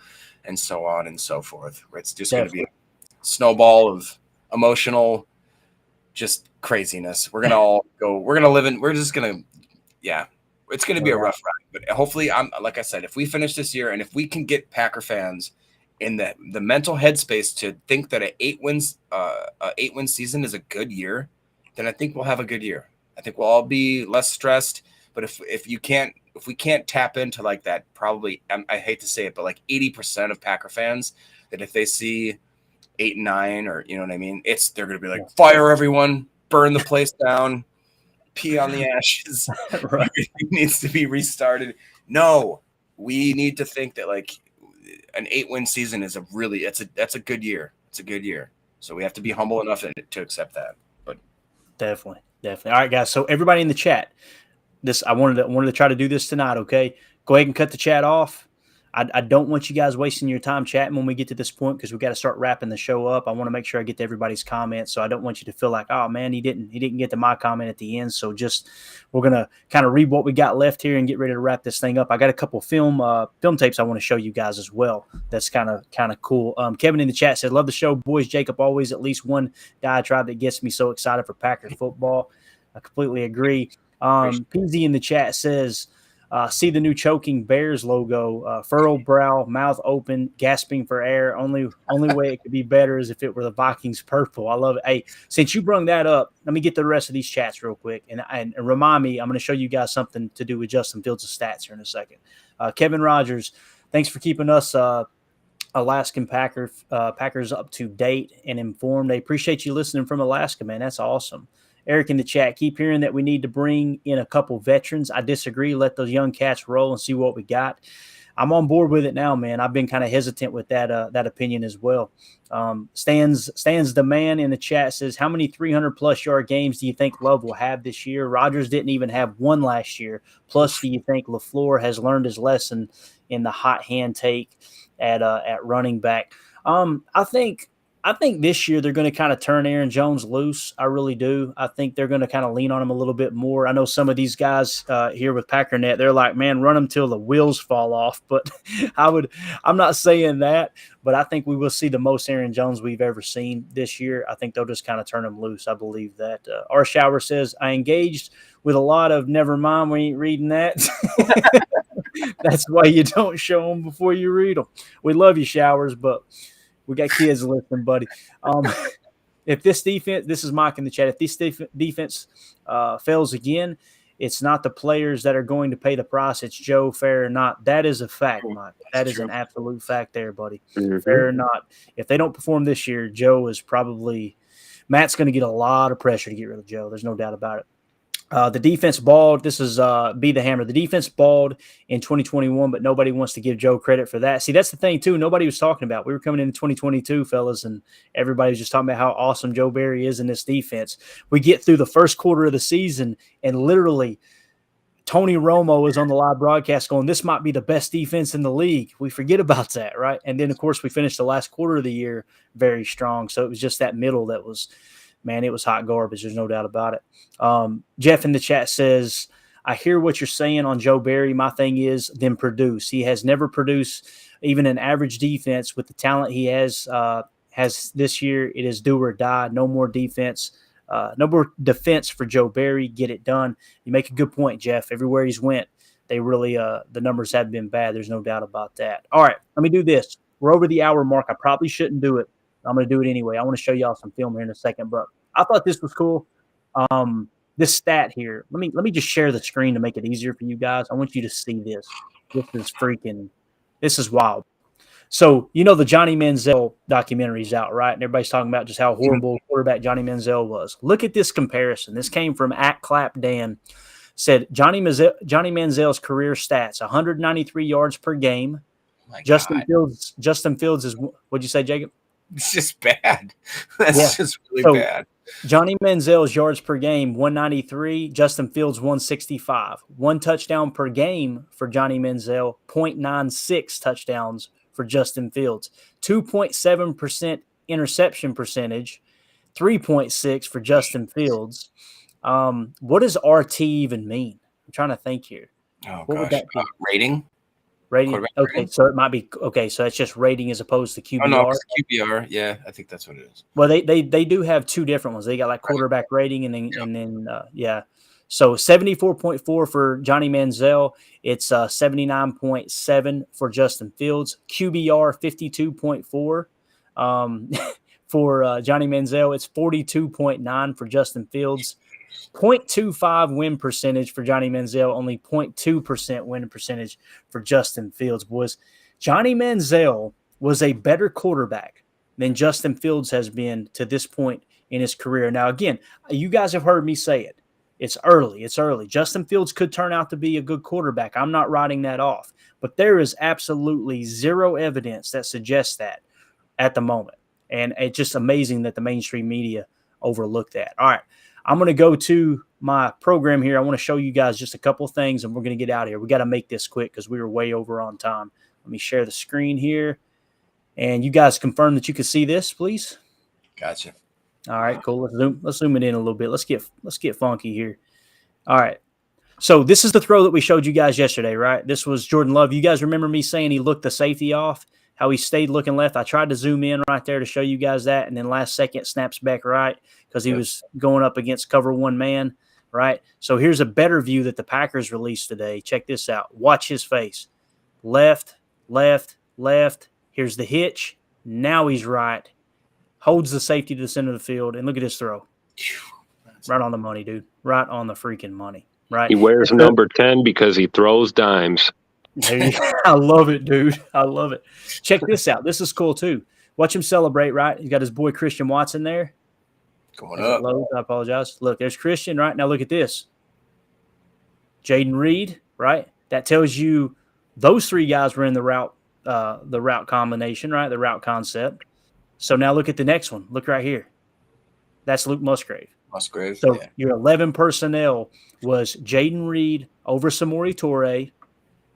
and so on and so forth. Where it's just going to be a snowball of emotional, just craziness. We're going to all go, it's going to be a rough ride. But hopefully, like I said, if we finish this year and if we can get Packer fans in the mental headspace to think that an 8-win season is a good year, then I think we'll have a good year. I think we'll all be less stressed. But if we can't tap into like that, probably I hate to say it, but like 80% of Packer fans, that if they see 8-9 or you know what I mean, they're gonna be like, fire everyone, burn the place down, pee on the ashes. Right. Everything needs to be restarted. No, we need to think that like an 8-win season is that's a good year. It's a good year. So we have to be humble enough to accept that. But definitely. All right, guys. So everybody in the chat, I wanted to try to do this tonight. Okay, go ahead and cut the chat off. I don't want you guys wasting your time chatting when we get to this point because we got to start wrapping the show up. I want to make sure I get to everybody's comments, so I don't want you to feel like, oh man, he didn't get to my comment at the end. So we're gonna kind of read what we got left here and get ready to wrap this thing up. I got a couple film tapes I want to show you guys as well. That's kind of cool. Kevin in the chat said, "Love the show, boys. Jacob always at least one diatribe that gets me so excited for Packers football." I completely agree. PZ in the chat says, See the new choking Bears logo, furrowed brow, mouth open, gasping for air. Only way it could be better is if it were the Vikings purple. I love it. Hey, since you brung that up, let me get the rest of these chats real quick. And remind me, I'm going to show you guys something to do with Justin Fields' stats here in a second. Kevin Rogers, thanks for keeping us Alaskan Packers up to date and informed. They appreciate you listening from Alaska, man. That's awesome. Eric in the chat, keep hearing that we need to bring in a couple veterans. I disagree. Let those young cats roll and see what we got. I'm on board with it now, man. I've been kind of hesitant with that opinion as well. Stans the man in the chat says, how many 300-plus yard games do you think Love will have this year? Rodgers didn't even have one last year. Plus, do you think LaFleur has learned his lesson in the hot hand take at running back? I think this year they're going to kind of turn Aaron Jones loose. I really do. I think they're going to kind of lean on him a little bit more. I know some of these guys here with Packernet, they're like, man, run him till the wheels fall off. But I'm not saying that, but I think we will see the most Aaron Jones we've ever seen this year. I think they'll just kind of turn him loose. I believe that. R. Shower says, I engaged with a lot of never mind, we ain't reading that. That's why you don't show them before you read them. We love you, Showers, but we got kids listening, buddy. If this defense, this is Mike in the chat, if this defense fails again, it's not the players that are going to pay the price. It's Joe, fair or not. That is a fact, Mike. That is an absolute fact there, buddy. Mm-hmm. Fair or not. If they don't perform this year, Joe is probably – Matt's going to get a lot of pressure to get rid of Joe. There's no doubt about it. The defense balled. This is Be the Hammer. The defense balled in 2021, but nobody wants to give Joe credit for that. See, that's the thing, too. Nobody was talking about. We were coming into 2022, fellas, and everybody was just talking about how awesome Joe Barry is in this defense. We get through the first quarter of the season, and literally Tony Romo is on the live broadcast going, this might be the best defense in the league. We forget about that, right? And then, of course, we finished the last quarter of the year very strong. So it was just that middle that was – man, it was hot garbage. There's no doubt about it. Jeff in the chat says, I hear what you're saying on Joe Barry. My thing is then produce. He has never produced even an average defense with the talent he has this year. It is do or die. No more defense. No more defense for Joe Barry. Get it done. You make a good point, Jeff. Everywhere he's went, they really the numbers have been bad. There's no doubt about that. All right, let me do this. We're over the hour mark. I probably shouldn't do it. I'm going to do it anyway. I want to show y'all some film here in a second, but I thought this was cool. This stat here, let me just share the screen to make it easier for you guys. I want you to see this. This is wild. So, you know, the Johnny Manziel documentary's out, right? And everybody's talking about just how horrible quarterback Johnny Manziel was. Look at this comparison. This came from @ClapDan. Said Johnny Manziel's career stats, 193 yards per game. Justin Fields is, what'd you say, Jacob? It's just bad. That's just really bad. Johnny Manziel's yards per game, 193. Justin Fields, 165. One touchdown per game for Johnny Manziel, 0.96 touchdowns for Justin Fields. 2.7% interception percentage, 3.6 for Justin Fields. What does RT even mean? I'm trying to think here. Oh, what would that be? Rating? Okay, rating? So it might be okay. So it's just rating as opposed to QBR. Oh no, it's QBR. Yeah, I think that's what it is. Well, they do have two different ones. They got like quarterback rating and then yeah. So 74.4 for Johnny Manziel. It's 79.7 for Justin Fields. QBR 52.4 for Johnny Manziel. It's 42.9 for Justin Fields. 0.25 win percentage for Johnny Manziel, only 0.2% win percentage for Justin Fields. Boys, Johnny Manziel was a better quarterback than Justin Fields has been to this point in his career. Now, again, you guys have heard me say it. It's early. Justin Fields could turn out to be a good quarterback. I'm not writing that off. But there is absolutely zero evidence that suggests that at the moment. And it's just amazing that the mainstream media overlooked that. All right. I'm going to go to my program here. I want to show you guys just a couple of things, and we're going to get out of here. We got to make this quick because we were way over on time. Let me share the screen here. And you guys confirm that you can see this, please. Gotcha. All right, cool. Let's zoom it in a little bit. Let's get funky here. All right. So this is the throw that we showed you guys yesterday, right? This was Jordan Love. You guys remember me saying he looked the safety off, how he stayed looking left? I tried to zoom in right there to show you guys that, and then last second snaps back right because he was going up against cover one man. right? So here's a better view that the Packers released today. Check this out. Watch his face. Left, left, left. Here's the hitch. Now he's right. Holds the safety to the center of the field, and look at his throw. Right on the money, dude. Right on the freaking money. Right. He wears number 10 because he throws dimes. I love it, dude. I love it. Check this out. This is cool too. Watch him celebrate, right? He's got his boy Christian Watson there. Going up. I apologize. Look, there's Christian, right? Now look at this. Jaden Reed, right? That tells you those three guys were in the route combination, right? The route concept. So now look at the next one. Look right here. That's Luke Musgrave. So your 11 personnel was Jaden Reed over Samori Toure,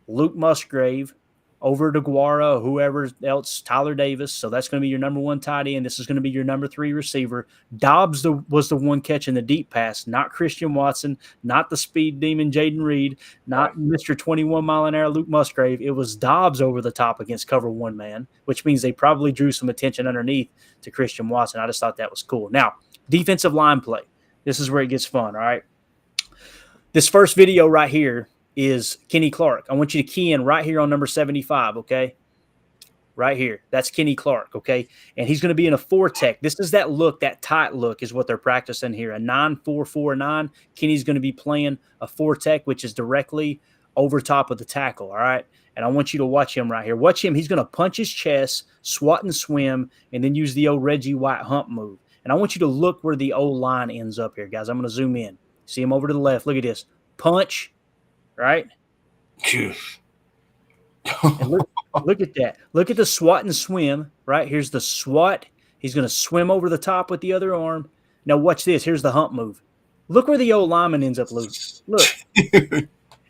Luke Musgrave over DeGuara, whoever else, Tyler Davis. So that's going to be your number 1 tight end. This is going to be your number 3 receiver. Dobbs was the one catching the deep pass, not Christian Watson, not the speed demon Jaden Reed, not Mr. 21-mile-an-hour Luke Musgrave. It was Dobbs over the top against cover 1 man, which means they probably drew some attention underneath to Christian Watson. I just thought that was cool. Now, defensive line play. This is where it gets fun, all right? This first video right here is Kenny Clark. I want you to key in right here on number 75, okay? Right here. That's Kenny Clark, okay? And he's going to be in a 4-tech. This is that look, that tight look is what they're practicing here. A 9-4-4-9. Kenny's going to be playing a 4-tech, which is directly over top of the tackle, all right? And I want you to watch him right here. Watch him. He's going to punch his chest, swat and swim, and then use the old Reggie White hump move. And I want you to look where the O-line ends up here, guys. I'm going to zoom in. See him over to the left. Look at this. Punch, right? And look at that. Look at the swat and swim, right? Here's the swat. He's going to swim over the top with the other arm. Now watch this. Here's the hump move. Look where the O-lineman ends up loose. Look.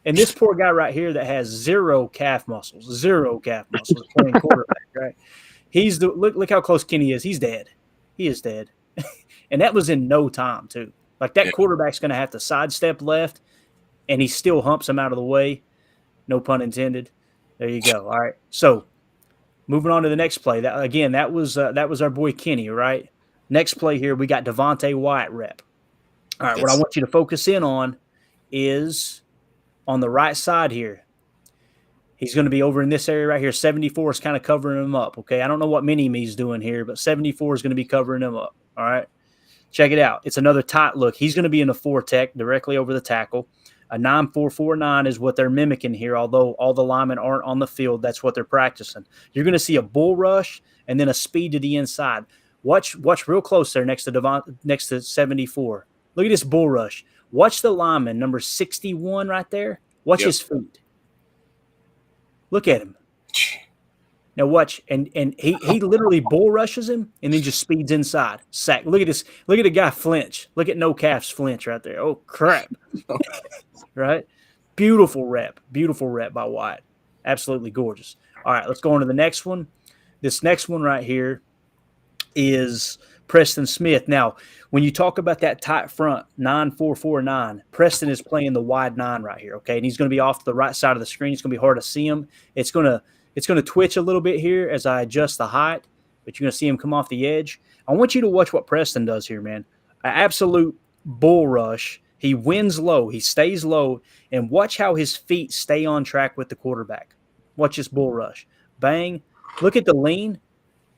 And this poor guy right here that has zero calf muscles playing quarterback, right? Look how close Kenny is. He's dead. He is dead. And that was in no time, too. Like that quarterback's going to have to sidestep left, and he still humps him out of the way. No pun intended. There you go. All right. So moving on to the next play. That was our boy Kenny, right? Next play here, we got Devontae Wyatt rep. All right. What I want you to focus in on is on the right side here. He's going to be over in this area right here. 74 is kind of covering him up, okay? I don't know what Mini-Me's doing here, but 74 is going to be covering him up, all right? Check it out. It's another tight look. He's going to be in a 4-tech directly over the tackle. A 9-4-4-9 is what they're mimicking here, although all the linemen aren't on the field. That's what they're practicing. You're going to see a bull rush and then a speed to the inside. Watch real close there next to 74. Look at this bull rush. Watch the lineman, number 61 right there. Watch his feet. Look at him. Now watch, and he literally bull rushes him and then just speeds inside. Sack. Look at this. Look at the guy flinch. Look at no calves flinch right there. Oh, crap. Right? Beautiful rep by Wyatt. Absolutely gorgeous. All right, let's go on to the next one. This next one right here is Preston Smith. Now, when you talk about that tight front, 9-4-4-9, Preston is playing the wide 9 right here, okay? And he's going to be off the right side of the screen. It's going to be hard to see him. It's going to twitch a little bit here as I adjust the height, but you're going to see him come off the edge. I want you to watch what Preston does here, man. An absolute bull rush. He wins low. He stays low. And watch how his feet stay on track with the quarterback. Watch this bull rush. Bang. Look at the lean.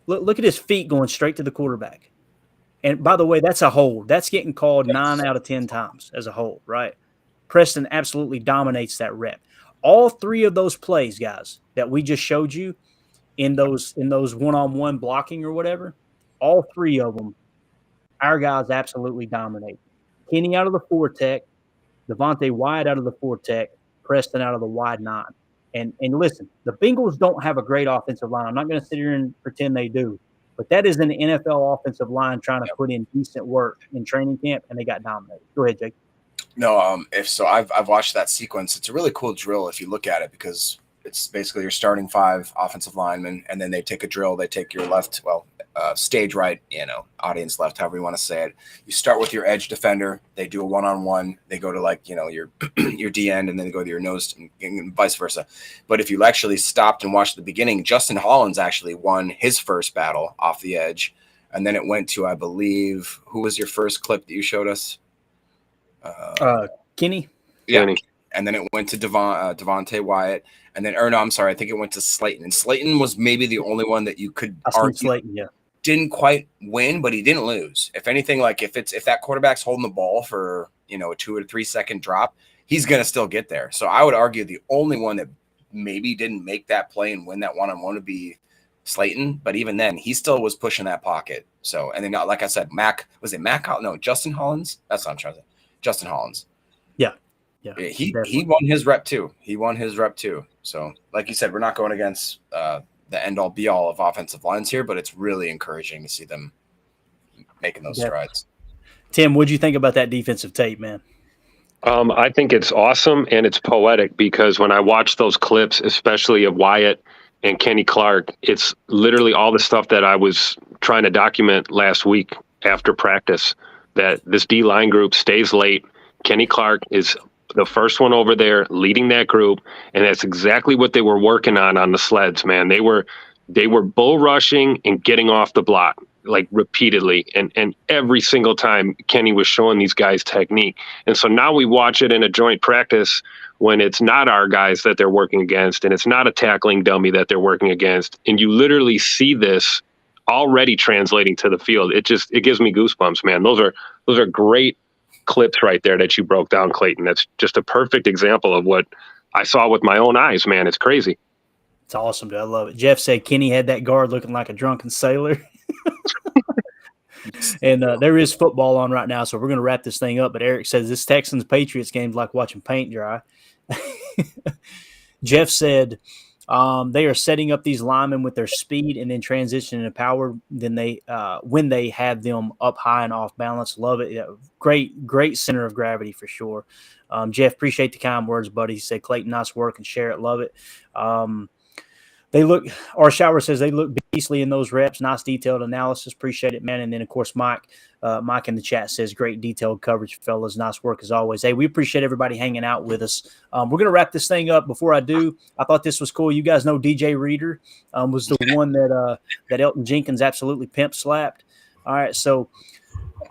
Look at his feet going straight to the quarterback. And by the way, that's a hold. That's getting called 9 out of 10 times as a hold, right? Preston absolutely dominates that rep. All 3 of those plays, guys, that we just showed you in those one-on-one blocking or whatever, all 3 of them, our guys absolutely dominate. Kenny out of the 4-tech, Devontae Wyatt out of the 4-tech, Preston out of the wide 9. And listen, the Bengals don't have a great offensive line. I'm not going to sit here and pretend they do. But that is an NFL offensive line trying to put in decent work in training camp, and they got dominated. Go ahead, Jake. No, I've watched that sequence. It's a really cool drill if you look at it, because it's basically your starting 5 offensive linemen, and then they take a drill. They take your left, stage right, audience left, however you want to say it. You start with your edge defender. They do a one-on-one. They go to your your D end, and then they go to your nose, and vice versa. But if you actually stopped and watched the beginning, Justin Hollins actually won his first battle off the edge, and then it went to, I believe, who was your first clip that you showed us? Kenny. Yeah. Kenny. And then it went to Devontae Wyatt. And then, or no, I'm sorry, I think it went to Slayton. And Slayton was maybe the only one that you could argue Slayton, yeah. didn't quite win, but he didn't lose. If anything, like if that quarterback's holding the ball for, a 2 or 3 second drop, he's going to still get there. So I would argue the only one that maybe didn't make that play and win that one-on-one would be Slayton. But even then, he still was pushing that pocket. So, and then, like I said, Justin Hollins? That's not true. Justin Hollins. Yeah. He won his rep too. So, like you said, we're not going against the end-all be-all of offensive lines here, but it's really encouraging to see them making those strides. Tim, what'd you think about that defensive tape, man? I think it's awesome and it's poetic because when I watch those clips, especially of Wyatt and Kenny Clark, it's literally all the stuff that I was trying to document last week after practice, that this D-line group stays late. Kenny Clark is the first one over there leading that group, and that's exactly what they were working on the sleds, man. They were bull rushing and getting off the block like repeatedly, and every single time Kenny was showing these guys technique. And so now we watch it in a joint practice when it's not our guys that they're working against and it's not a tackling dummy that they're working against, and you literally see this already translating to the field. It gives me goosebumps, man. Those are great clips right there that you broke down, Clayton. That's just a perfect example of what I saw with my own eyes, man. It's crazy. It's awesome, dude. I love it. Jeff said Kenny had that guard looking like a drunken sailor. And there is football on right now, so we're going to wrap this thing up. But Eric says this Texans-Patriots game is like watching paint dry. Jeff said they are setting up these linemen with their speed and then transitioning to power. Then when they have them up high and off balance, love it. Yeah, great center of gravity for sure. Jeff, appreciate the kind words, buddy. He said Clayton, nice work, and share it. Love it. Our shower says they look beastly in those reps. Nice detailed analysis. Appreciate it, man. And then, of course, Mike in the chat says great detailed coverage, fellas. Nice work as always. Hey, we appreciate everybody hanging out with us. We're going to wrap this thing up. Before I do, I thought this was cool. You guys know DJ Reader was the one that Elton Jenkins absolutely pimp slapped. All right, so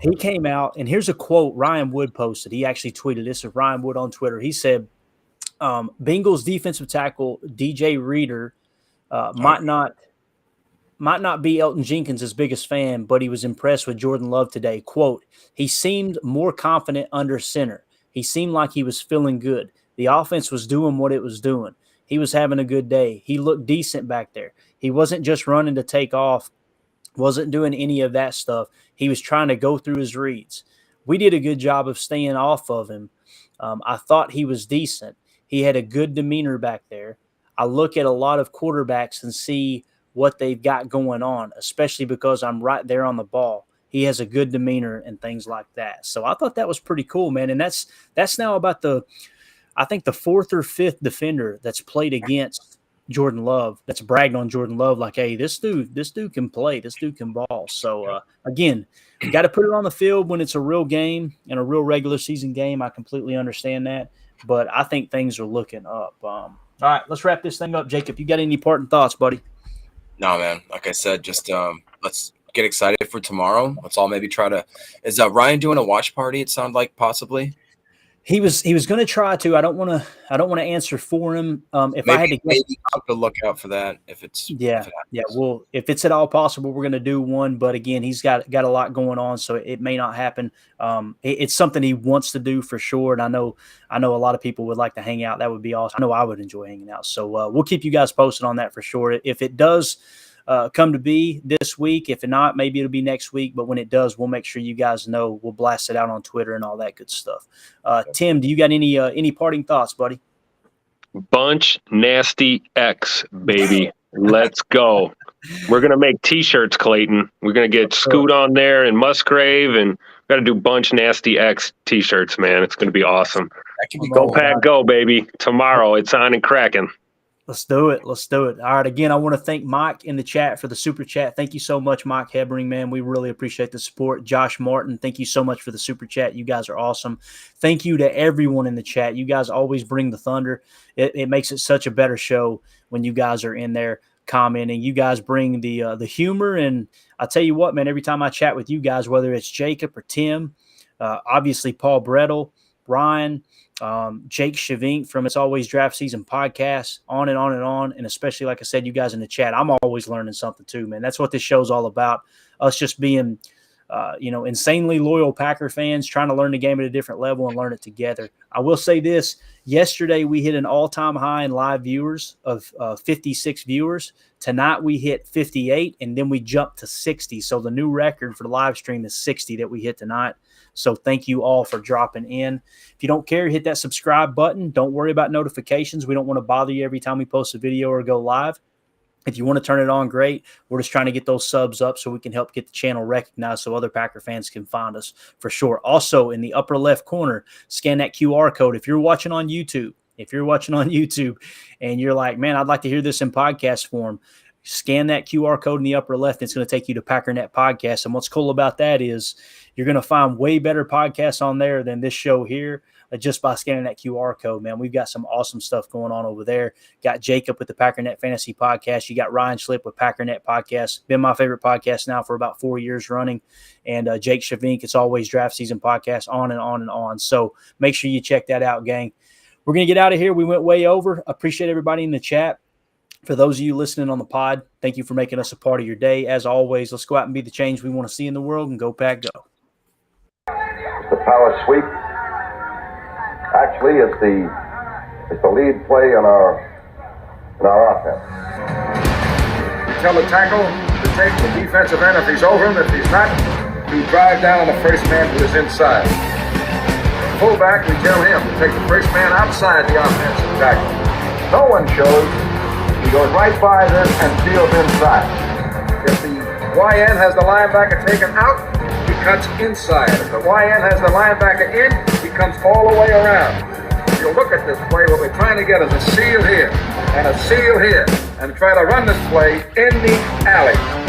he came out, and here's a quote Ryan Wood posted. He actually tweeted this of Ryan Wood on Twitter. He said, Bengals defensive tackle DJ Reader might not be Elton Jenkins' biggest fan, but he was impressed with Jordan Love today. Quote, he seemed more confident under center. He seemed like he was feeling good. The offense was doing what it was doing. He was having a good day. He looked decent back there. He wasn't just running to take off, wasn't doing any of that stuff. He was trying to go through his reads. We did a good job of staying off of him. I thought he was decent. He had a good demeanor back there. I look at a lot of quarterbacks and see what they've got going on, especially because I'm right there on the ball. He has a good demeanor and things like that. So I thought that was pretty cool, man. And that's now about I think the fourth or fifth defender that's played against Jordan Love, that's bragged on Jordan Love like, hey, this dude can play. This dude can ball. So, again, you got to put it on the field when it's a real game and a real regular season game. I completely understand that. But I think things are looking up. All right, let's wrap this thing up. Jacob, you got any parting thoughts, buddy? No, man. Like I said, just let's get excited for tomorrow. Let's all maybe try to – is Ryan doing a watch party, it sounded like, possibly? He was going to try to. I don't want to answer for him. If maybe, I had to guess, maybe I'll have to look out for that if it's Well, if it's at all possible, we're going to do one. But again, he's got a lot going on, so it may not happen. It's something he wants to do for sure, and I know a lot of people would like to hang out. That would be awesome. I know I would enjoy hanging out. So we'll keep you guys posted on that for sure. If it does come to be this week, if not, maybe it'll be next week. But when it does, we'll make sure you guys know. We'll blast it out on Twitter and all that good stuff. Tim, do you got any parting thoughts, buddy? Bunch nasty X, baby. Let's go. We're gonna make T-shirts, Clayton. We're gonna get Scoot on there and Musgrave, and got to do bunch nasty X T-shirts, man. It's gonna be awesome. That can be go Pack, go, baby. Tomorrow, it's on and cracking. Let's do it. All right. Again, I want to thank Mike in the chat for the super chat. Thank you so much, Mike Hebring, man. We really appreciate the support. Josh Martin, thank you so much for the super chat. You guys are awesome. Thank you to everyone in the chat. You guys always bring the thunder. It makes it such a better show when you guys are in there commenting. You guys bring the humor. And I tell you what, man, every time I chat with you guys, whether it's Jacob or Tim, Obviously, Paul Bretl, Ryan, Jake Shavink from It's Always Draft Season podcast, on and on and on. And especially, like I said, you guys in the chat, I'm always learning something too, man. That's what this show's all about. Us just being, insanely loyal Packer fans trying to learn the game at a different level and learn it together. I will say this. Yesterday, we hit an all-time high in live viewers of 56 viewers. Tonight, we hit 58, and then we jumped to 60. So the new record for the live stream is 60 that we hit tonight. So thank you all for dropping in. If you don't care, hit that subscribe button. Don't worry about notifications. We don't want to bother you every time we post a video or go live. If you want to turn it on, great. We're just trying to get those subs up so we can help get the channel recognized so other Packer fans can find us for sure. Also, in the upper left corner, scan that QR code. If you're watching on YouTube and you're like, man, I'd like to hear this in podcast form, scan that QR code in the upper left. It's going to take you to Packernet Podcast. And what's cool about that is you're going to find way better podcasts on there than this show here. Just by scanning that QR code, man. We've got some awesome stuff going on over there. Got Jacob with the Packernet Fantasy Podcast. You got Ryan Schlip with Packernet Podcast. Been my favorite podcast now for about 4 years running. And Jake Shavink, It's Always Draft Season Podcast, on and on and on. So make sure you check that out, gang. We're going to get out of here. We went way over. Appreciate everybody in the chat. For those of you listening on the pod, thank you for making us a part of your day. As always, let's go out and be the change we want to see in the world, and go Pack Go. The power sweep. Actually, it's the lead play in our offense. Tell the tackle to take the defensive end if he's over him. If he's not, we drive down on the first man who is inside. Fullback, we tell him to take the first man outside the offensive tackle. No one shows. He goes right by them and steals inside. If the YN has the linebacker taken out, he cuts inside. If the YN has the linebacker in, he comes all the way around. If you look at this play, what we're trying to get is a seal here and a seal here and try to run this play in the alley.